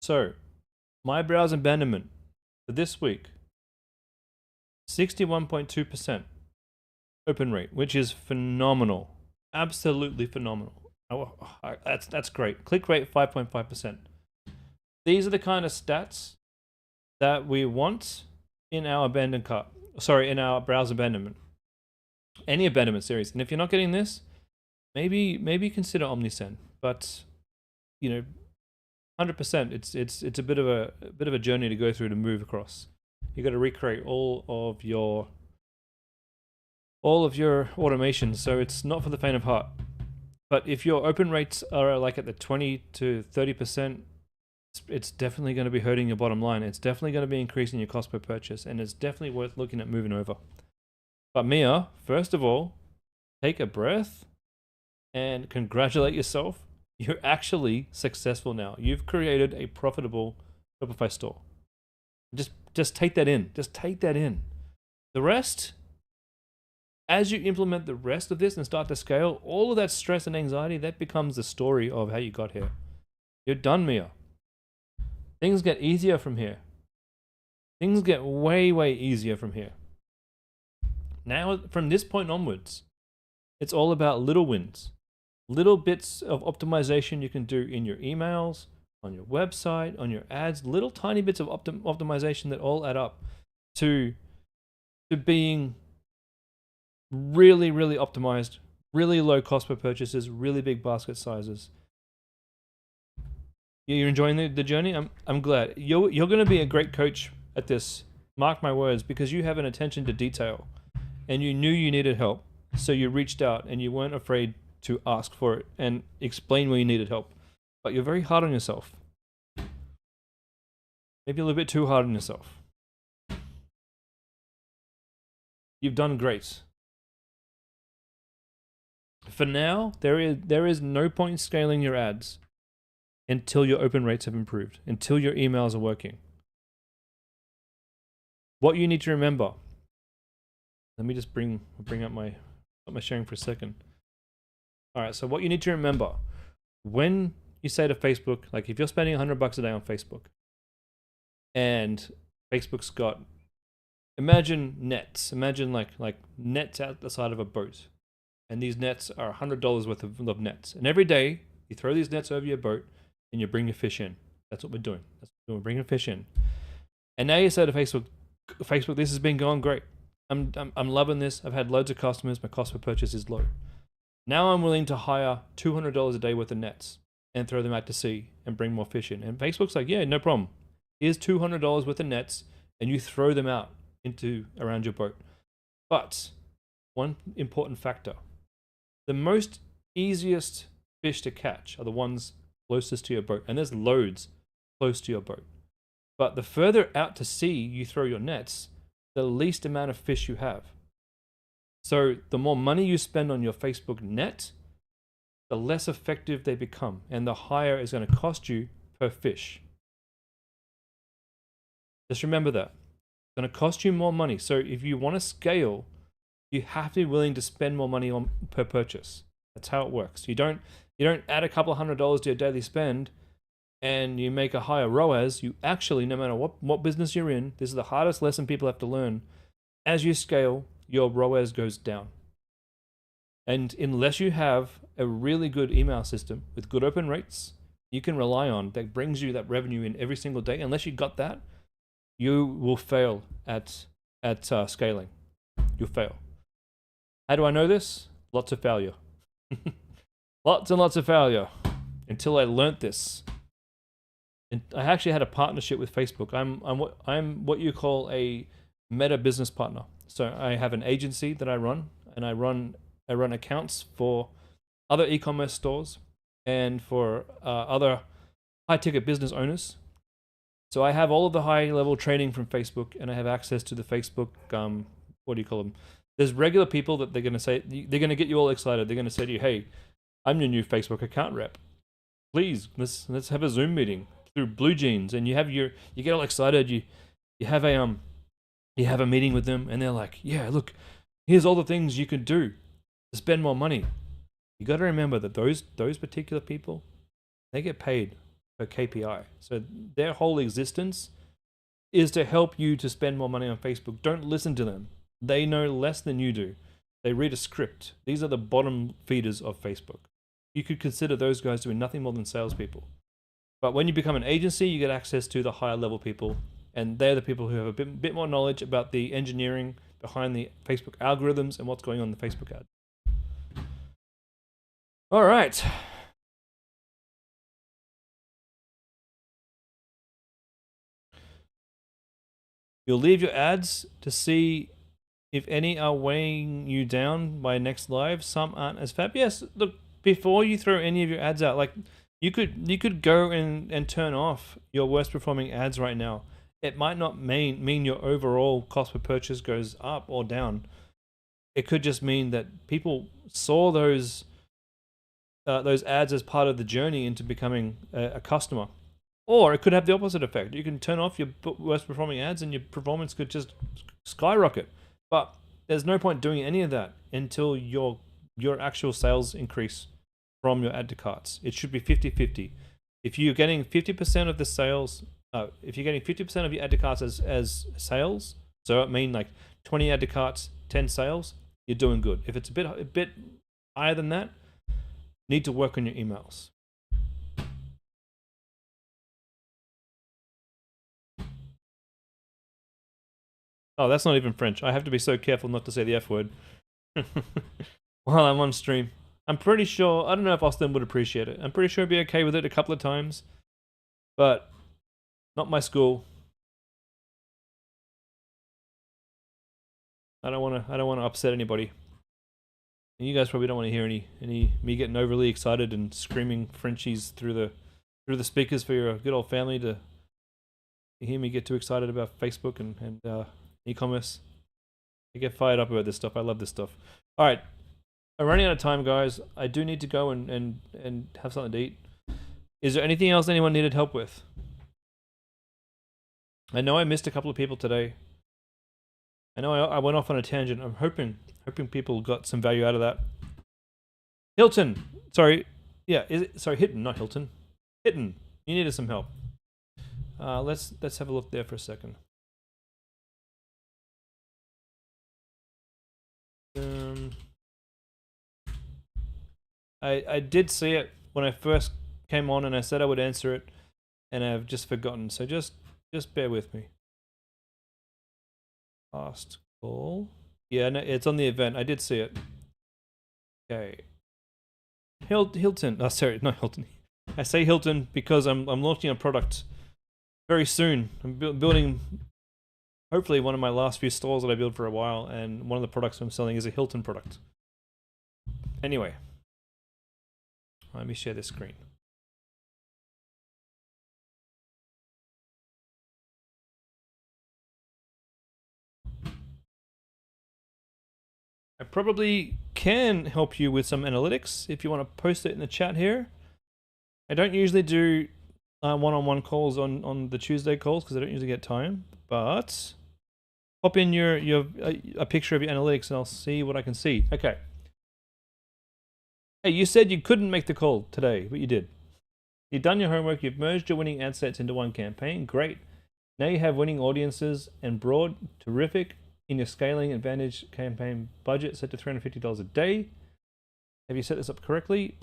So, my browse abandonment for this week, 61.2% open rate, which is phenomenal. Absolutely phenomenal. Oh, that's great. Click rate 5.5%. These are the kind of stats that we want in our abandoned cart. Sorry, in our browse abandonment. Any abandonment series. And if you're not getting this, maybe consider Omnisend. But you know, 100%. It's a bit of a journey to go through to move across. You got to recreate all of your automations. So it's not for the faint of heart. But if your open rates are like at the 20 to 30%, it's definitely going to be hurting your bottom line. It's definitely going to be increasing your cost per purchase, and it's definitely worth looking at moving over. But Mia, first of all, take a breath and congratulate yourself. You're actually successful now. You've created a profitable Shopify store. Just take that in. Just take that in. The rest, as you implement the rest of this and start to scale, all of that stress and anxiety, that becomes the story of how you got here. You're done, Mia. Things get easier from here. Things get way, way easier from here. Now, from this point onwards, it's all about little wins. Little bits of optimization you can do in your emails, on your website, on your ads, little tiny bits of optimization that all add up to being really, really optimized, really low cost per purchases, really big basket sizes. You're enjoying the journey? I'm glad. You're going to be a great coach at this, mark my words, because you have an attention to detail and you knew you needed help. So you reached out and you weren't afraid to ask for it and explain where you needed help. But you're very hard on yourself. Maybe a little bit too hard on yourself. You've done great. For now, there is no point in scaling your ads until your open rates have improved, until your emails are working. What you need to remember, let me just bring up my sharing for a second. All right, so what you need to remember, when you say to Facebook, like if you're spending $100 a day on Facebook, and Facebook's got imagine nets. Imagine like nets out the side of a boat, and these nets are $100 worth of nets. And every day you throw these nets over your boat, and you bring your fish in. That's what we're doing. We're bringing fish in. And now you say to Facebook, this has been going great. I'm loving this. I've had loads of customers. My cost per purchase is low. Now I'm willing to hire $200 a day worth of nets and throw them out to sea and bring more fish in. And Facebook's like, yeah, no problem. Here's $200 worth of nets, and you throw them out around your boat. But one important factor: the most easiest fish to catch are the ones closest to your boat, and there's loads close to your boat. But the further out to sea you throw your nets, the least amount of fish you have. So the more money you spend on your Facebook net, the less effective they become, and the higher it's going to cost you per fish. Just remember that. It's going to cost you more money. So if you want to scale, you have to be willing to spend more money on per purchase. That's how it works. You don't add a couple $100 to your daily spend and you make a higher ROAS. You actually, no matter what business you're in, this is the hardest lesson people have to learn. As you scale, your ROAS goes down. And unless you have a really good email system with good open rates you can rely on that brings you that revenue in every single day, unless you got that, you will fail at scaling. You'll fail. How do I know this? Lots of failure. Lots and lots of failure until I learnt this. And I actually had a partnership with Facebook. I'm what you call a meta business partner. So I have an agency that I run, and I run accounts for other e-commerce stores and for other high-ticket business owners. So I have all of the high-level training from Facebook, and I have access to the Facebook, what do you call them? There's regular people that they're going to get you all excited. They're going to say to you, hey, I'm your new Facebook account rep. Please, let's have a Zoom meeting through Blue Jeans. And you get all excited. You have a meeting with them, and they're like, yeah, look, here's all the things you can do to spend more money. You got to remember that those particular people, they get paid per KPI. So their whole existence is to help you to spend more money on Facebook. Don't listen to them. They know less than you do. They read a script. These are the bottom feeders of Facebook. You could consider those guys doing nothing more than salespeople. But when you become an agency, you get access to the higher level people, and they're the people who have a bit more knowledge about the engineering behind the Facebook algorithms and what's going on in the Facebook ad. All right. You'll leave your ads to see if any are weighing you down by next live. Some aren't as fab. Yes, look, before you throw any of your ads out, like you could go and turn off your worst performing ads right now. It might not mean your overall cost per purchase goes up or down. It could just mean that people saw those ads as part of the journey into becoming a customer. Or it could have the opposite effect. You can turn off your worst performing ads and your performance could just skyrocket. But there's no point doing any of that until your actual sales increase from your add to carts. It should be 50-50. If you're getting 50% of the sales, if you're getting 50% of your add to carts as sales, so it means like 20 add to carts, 10 sales, you're doing good. If it's a bit higher than that, need to work on your emails. Oh, that's not even French. I have to be so careful not to say the F word while I'm on stream. I'm pretty sure, I don't know if Austin would appreciate it. I'm pretty sure he'd be okay with it a couple of times, but not my school. I don't want to upset anybody. And you guys probably don't want to hear any me getting overly excited and screaming Frenchies through the speakers for your good old family to hear me get too excited about Facebook and e-commerce. I get fired up about this stuff. I love this stuff. All right, I'm running out of time, guys. I do need to go and have something to eat. Is there anything else anyone needed help with? I know I missed a couple of people today. I know I went off on a tangent. I'm hoping people got some value out of that. Hilton, sorry, yeah, Hitton, not Hilton. Hitton, you needed some help. Let's have a look there for a second. I did see it when I first came on, and I said I would answer it, and I've just forgotten. So just bear with me. Last call. Yeah, no, it's on the event. I did see it. Okay. Hilton. Oh, sorry, not Hilton. I say Hilton because I'm launching a product very soon. I'm building, hopefully, one of my last few stores that I built for a while, and one of the products I'm selling is a Hilton product. Anyway, let me share this screen. I probably can help you with some analytics if you want to post it in the chat here. I don't usually do one-on-one calls on the Tuesday calls because I don't usually get time, but pop in a picture of your analytics and I'll see what I can see. Okay. Hey, you said you couldn't make the call today, but you did. You've done your homework, you've merged your winning ad sets into one campaign. Great. Now you have winning audiences and broad. Terrific. In your scaling advantage campaign budget set to $350 a day. Have you set this up correctly?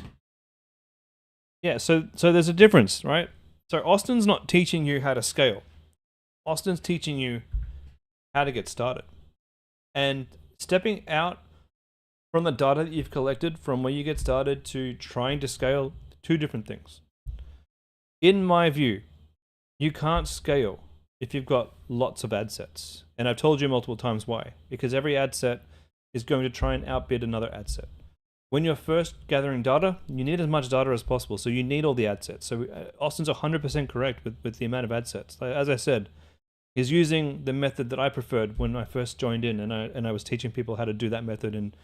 Yeah, so there's a difference, right? So Austin's not teaching you how to scale. Austin's teaching you how to get started. And stepping out from the data that you've collected from where you get started to trying to scale, two different things. In my view, you can't scale if you've got lots of ad sets. And I've told you multiple times why. Because every ad set is going to try and outbid another ad set. When you're first gathering data, you need as much data as possible. So you need all the ad sets. So Austin's 100% correct with the amount of ad sets. As I said, he's using the method that I preferred when I first joined in, and I was teaching people how to do that method. And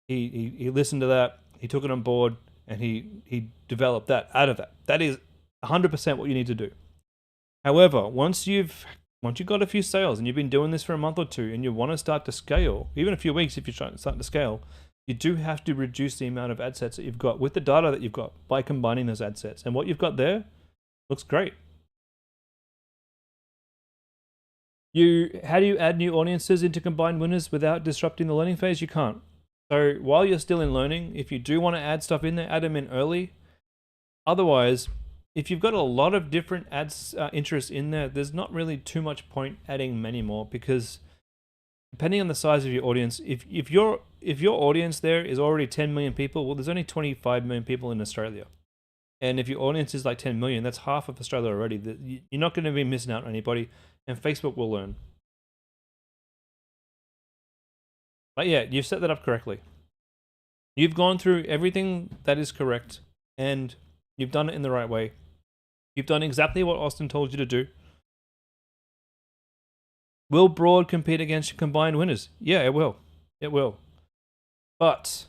he listened to that, he took it on board, and he developed that out of that. That is 100% what you need to do. However, once you've got a few sales and you've been doing this for a month or two and you want to start to scale, even a few weeks if you're starting to scale, you do have to reduce the amount of ad sets that you've got with the data that you've got by combining those ad sets. And what you've got there looks great. How do you add new audiences into combined winners without disrupting the learning phase? You can't. So while you're still in learning, if you do want to add stuff in there, add them in early. Otherwise, if you've got a lot of different ads interests in there, there's not really too much point adding many more, because depending on the size of your audience, if your audience there is already 10 million people, well, there's only 25 million people in Australia. And if your audience is like 10 million, that's half of Australia already. You're not going to be missing out on anybody, and Facebook will learn. But yeah, you've set that up correctly. You've gone through everything that is correct, and you've done it in the right way. You've done exactly what Austin told you to do. Will Broad compete against combined winners? Yeah, it will. It will. But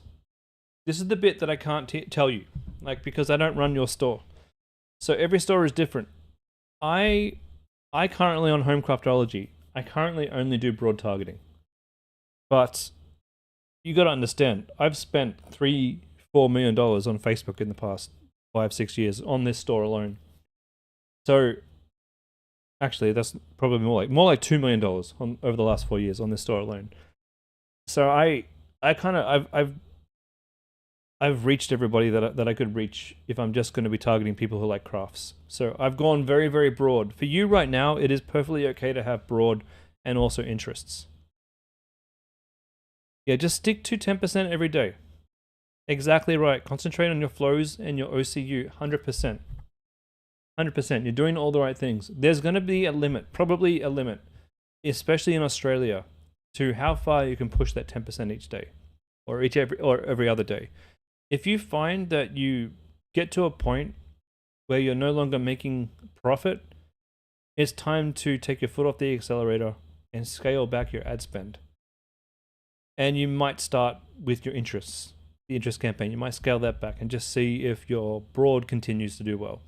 this is the bit that I can't tell you, because I don't run your store. So every store is different. I currently on Homecraftology, I currently only do broad targeting. But you got to understand, I've spent $3-4 million on Facebook in the past 5-6 years on this store alone. So actually, that's probably more like $2 million over the last 4 years on this store alone. So I've reached everybody that I could reach if I'm just going to be targeting people who like crafts. So I've gone very, very broad. For you right now, it is perfectly okay to have broad and also interests. Yeah, just stick to 10% every day. Exactly right. Concentrate on your flows and your OCU 100%. 100%. You're doing all the right things. There's going to be a limit, probably a limit, especially in Australia, to how far you can push that 10% each day or every other day. If you find that you get to a point where you're no longer making profit, it's time to take your foot off the accelerator and scale back your ad spend. And you might start with your interests, the interest campaign. You might scale that back and just see if your broad continues to do well.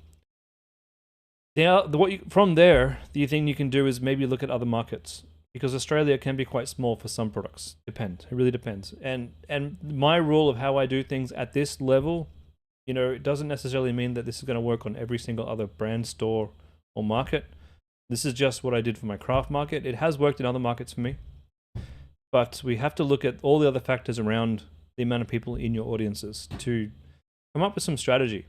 Now, from there, the thing you can do is maybe look at other markets, because Australia can be quite small for some products. Depends. It really depends. And my rule of how I do things at this level, it doesn't necessarily mean that this is going to work on every single other brand, store, or market. This is just what I did for my craft market. It has worked in other markets for me. but we have to look at all the other factors around the amount of people in your audiences to come up with some strategy.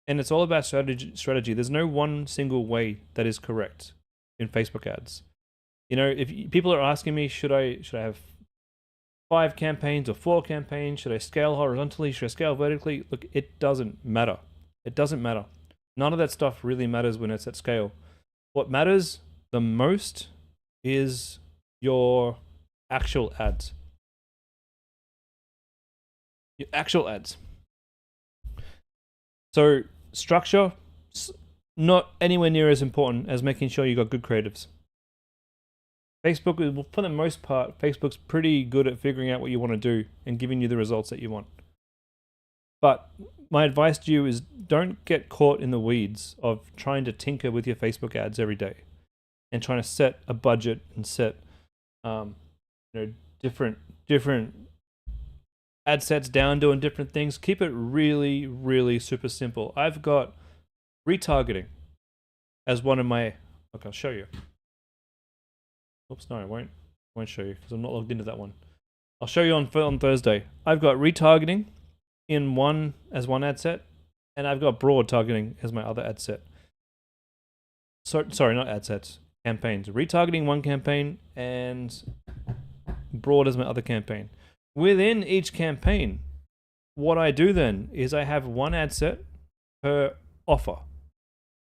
And it's all about strategy. There's no one single way that is correct in Facebook ads. You know, if people are asking me, should I have 5 campaigns or 4 campaigns? Should I scale horizontally? Should I scale vertically? Look, it doesn't matter. It doesn't matter. None of that stuff really matters when it's at scale. What matters the most is your actual ads. Your actual ads. So structure, not anywhere near as important as making sure you got good creatives. Facebook, for the most part, Facebook's pretty good at figuring out what you want to do and giving you the results that you want. But my advice to you is don't get caught in the weeds of trying to tinker with your Facebook ads every day and trying to set a budget and set different ad sets down, doing different things. Keep it really, really super simple. I've got retargeting as one of my... Okay, I'll show you. Oops, no, I won't show you because I'm not logged into that one. I'll show you on Thursday. I've got retargeting in one ad set, and I've got broad targeting as my other ad set. Sorry, not ad sets, campaigns. Retargeting one campaign and broad as my other campaign. Within each campaign, what I do then is I have one ad set per offer.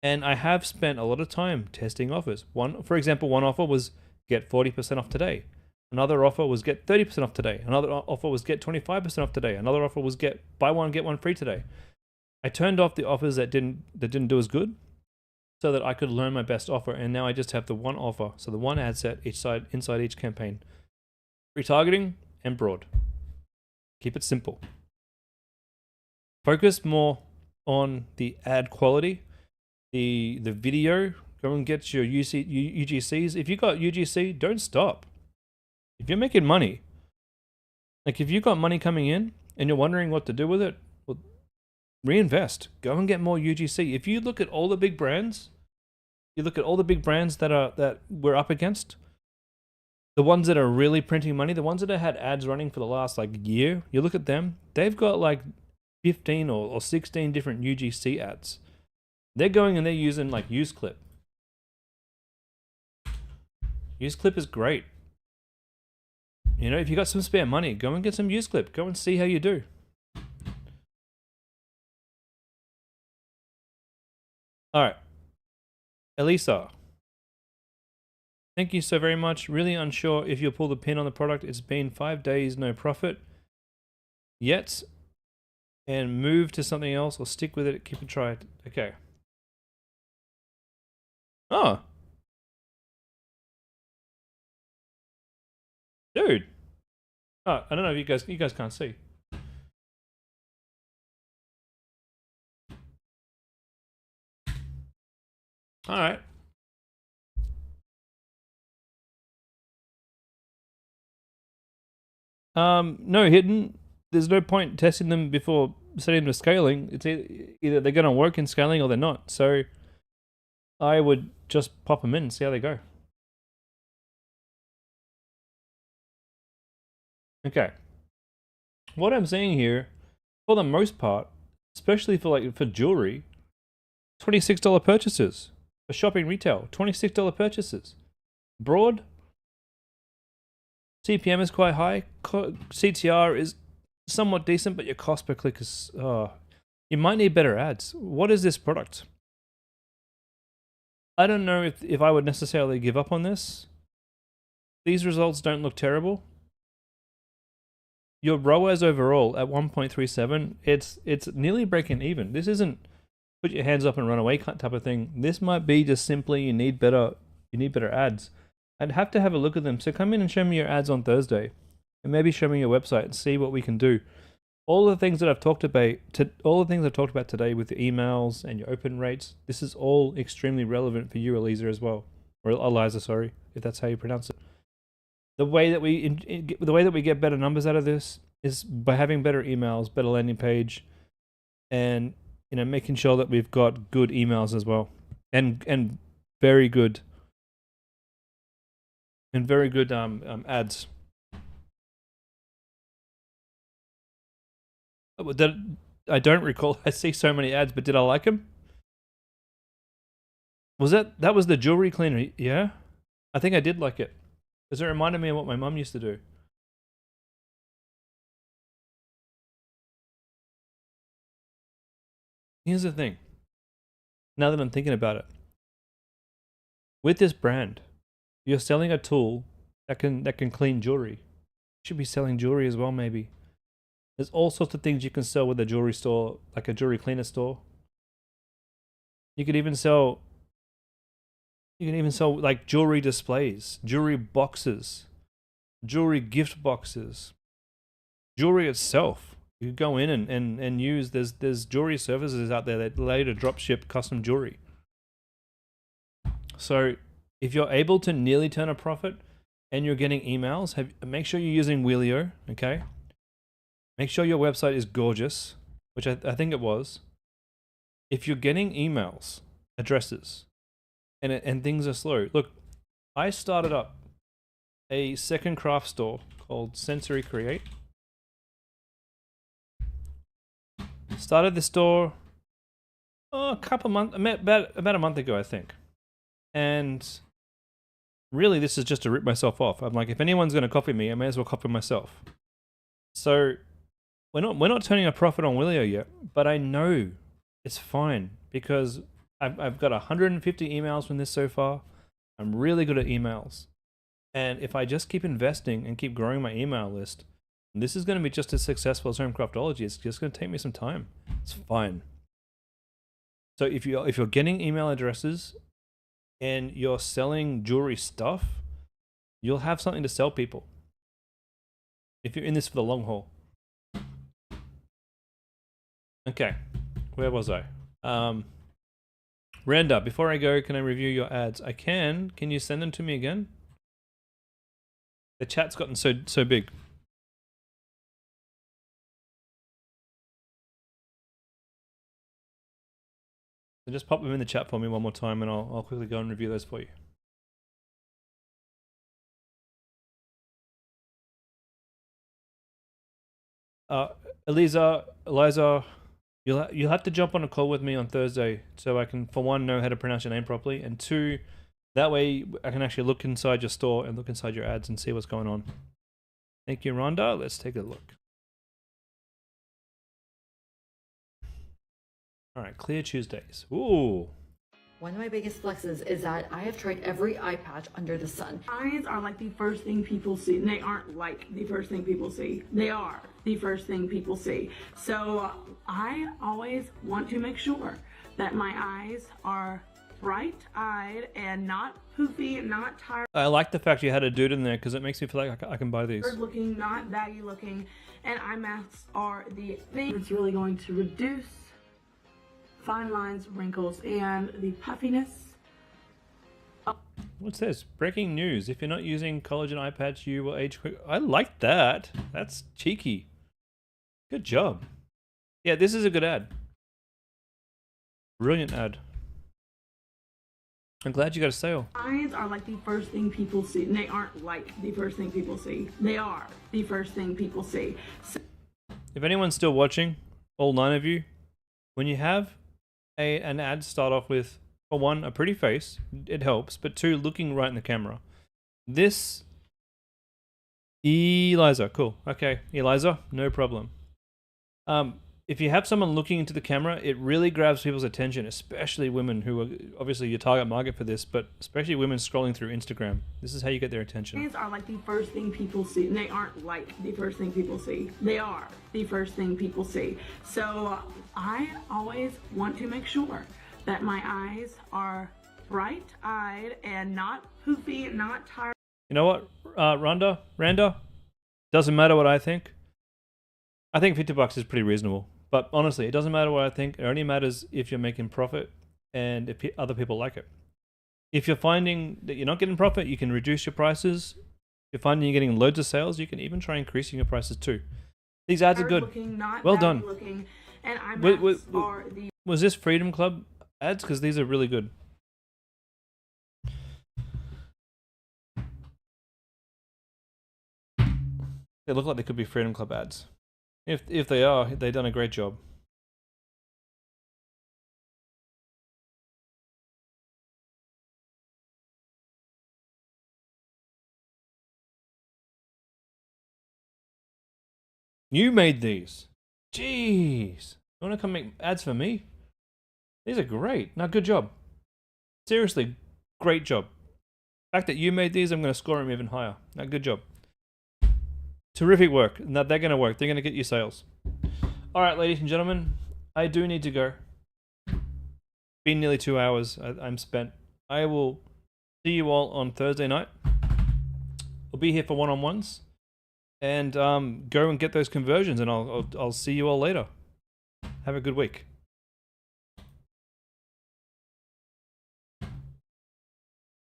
And I have spent a lot of time testing offers. For example, one offer was get 40% off today. Another offer was get 30% off today. Another offer was get 25% off today. Another offer was get buy one, get one free today. I turned off the offers that didn't do as good so that I could learn my best offer. And now I just have the one offer. So the one ad set inside each campaign. Retargeting and broad. Keep it simple. Focus more on the ad quality, the video. Go and get your UGCs. If you got UGC, don't stop. If you're making money, like if you've got money coming in and you're wondering what to do with it, well, reinvest. Go and get more UGC. If you look at all the big brands, that we're up against, the ones that are really printing money, the ones that have had ads running for the last year, you look at them, they've got 15 or 16 different UGC ads. They're going and they're using UseClip. UseClip is great. You know, if you got some spare money, go and get some UseClip. Go and see how you do. All right. Elisa. Thank you so very much. Really unsure if you'll pull the pin on the product. It's been 5 days, no profit yet. And move to something else or stick with it. Keep it tried. Okay. Oh. Dude. Oh, I don't know if you guys can't see. All right. No hidden. There's no point testing them before setting them to scaling. It's either they're going to work in scaling or they're not. So I would just pop them in and see how they go. Okay. What I'm seeing here, for the most part, especially for jewelry, $26 purchases. For shopping retail, $26 purchases. Broad, CPM is quite high. CTR is somewhat decent, but your cost per click is... you might need better ads. What is this product? I don't know if I would necessarily give up on this. These results don't look terrible. Your ROAS overall at 1.37, it's nearly breaking even. This isn't put your hands up and run away type of thing. This might be just simply you need better ads. I'd have to have a look at them. So come in and show me your ads on Thursday, and maybe show me your website and see what we can do. All the things that I've talked about, today with the emails and your open rates, this is all extremely relevant for you, Eliza, as well, or Eliza, sorry, if that's how you pronounce it. The way that we get better numbers out of this is by having better emails, better landing page, and making sure that we've got good emails as well, and very good ads. I don't recall. I see so many ads, but did I like them? Was that was the jewelry cleaner? Yeah, I think I did like it because it reminded me of what my mum used to do. Here's the thing. Now that I'm thinking about it, with this brand, you're selling a tool that can clean jewelry. You should be selling jewelry as well, maybe. There's all sorts of things you can sell with a jewelry store, like a jewelry cleaner store. You could even sell like jewelry displays, jewelry boxes, jewelry gift boxes, jewelry itself. You could go in and use, there's jewelry services out there that later drop ship custom jewelry. So if you're able to nearly turn a profit and you're getting emails, make sure you're using Wheelio, okay? Make sure your website is gorgeous, which I think it was. If you're getting emails, addresses, and things are slow. Look, I started up a second craft store called Sensory Create. Started the store a couple months, about a month ago, I think. And really, this is just to rip myself off. I'm like, if anyone's going to copy me, I may as well copy myself. So we're not turning a profit on Willio yet, but I know it's fine because I've got 150 emails from this so far. I'm really good at emails. And if I just keep investing and keep growing my email list, this is going to be just as successful as Homecraftology. It's just going to take me some time. It's fine. So if you're getting email addresses and you're selling jewelry stuff, you'll have something to sell people. If you're in this for the long haul. Okay, where was I? Randa, before I go, can I review your ads? I can. Can you send them to me again? The chat's gotten so big. So just pop them in the chat for me one more time and I'll quickly go and review those for you. Eliza, you'll have to jump on a call with me on Thursday so I can, for one, know how to pronounce your name properly, and two, that way I can actually look inside your store and look inside your ads and see what's going on. Thank you, Rhonda. Let's take a look. All right, clear Tuesdays. Ooh. One of my biggest flexes is that I have tried every eye patch under the sun. Eyes are like the first thing people see. And they aren't like the first thing people see. They are the first thing people see. So I always want to make sure that my eyes are bright-eyed and not poofy, not tired. I like the fact you had a dude in there because it makes me feel like I can buy these. Looking, not baggy looking. And eye masks are the thing that's really going to reduce fine lines, wrinkles, and the puffiness. What's this? Breaking news. If you're not using collagen eye patch, you will age quick. I like that. That's cheeky. Good job. Yeah, this is a good ad. Brilliant ad. I'm glad you got a sale. Eyes are like the first thing people see. And they aren't like the first thing people see. They are the first thing people see. So if anyone's still watching, all 9 of you, when you have an ad start off with, for one, a pretty face, it helps, but two, looking right in the camera. This, Eliza, cool. Okay, Eliza, no problem. If you have someone looking into the camera, it really grabs people's attention, especially women who are obviously your target market for this, but especially women scrolling through Instagram. This is how you get their attention. Eyes are like the first thing people see, and they aren't like the first thing people see. They are the first thing people see. So I always want to make sure that my eyes are bright-eyed and not poofy, not tired. You know what, Randa? Doesn't matter what I think. I think $50 is pretty reasonable. But honestly, it doesn't matter what I think. It only matters if you're making profit and if other people like it. If you're finding that you're not getting profit, you can reduce your prices. If you're finding you're getting loads of sales, you can even try increasing your prices too. These ads are good. Well done. Was this Freedom Club ads? Because these are really good. They look like they could be Freedom Club ads. If they are, they've done a great job. You made these. Jeez. You want to come make ads for me? These are great. Now, good job. Seriously, great job. The fact that you made these, I'm going to score them even higher. Now, good job. Terrific work. Now, they're going to work. They're going to get you sales. All right, ladies and gentlemen, I do need to go. Been nearly 2 hours. I'm spent. I will see you all on Thursday night. I'll be here for one-on-ones. And go and get those conversions, and I'll see you all later. Have a good week.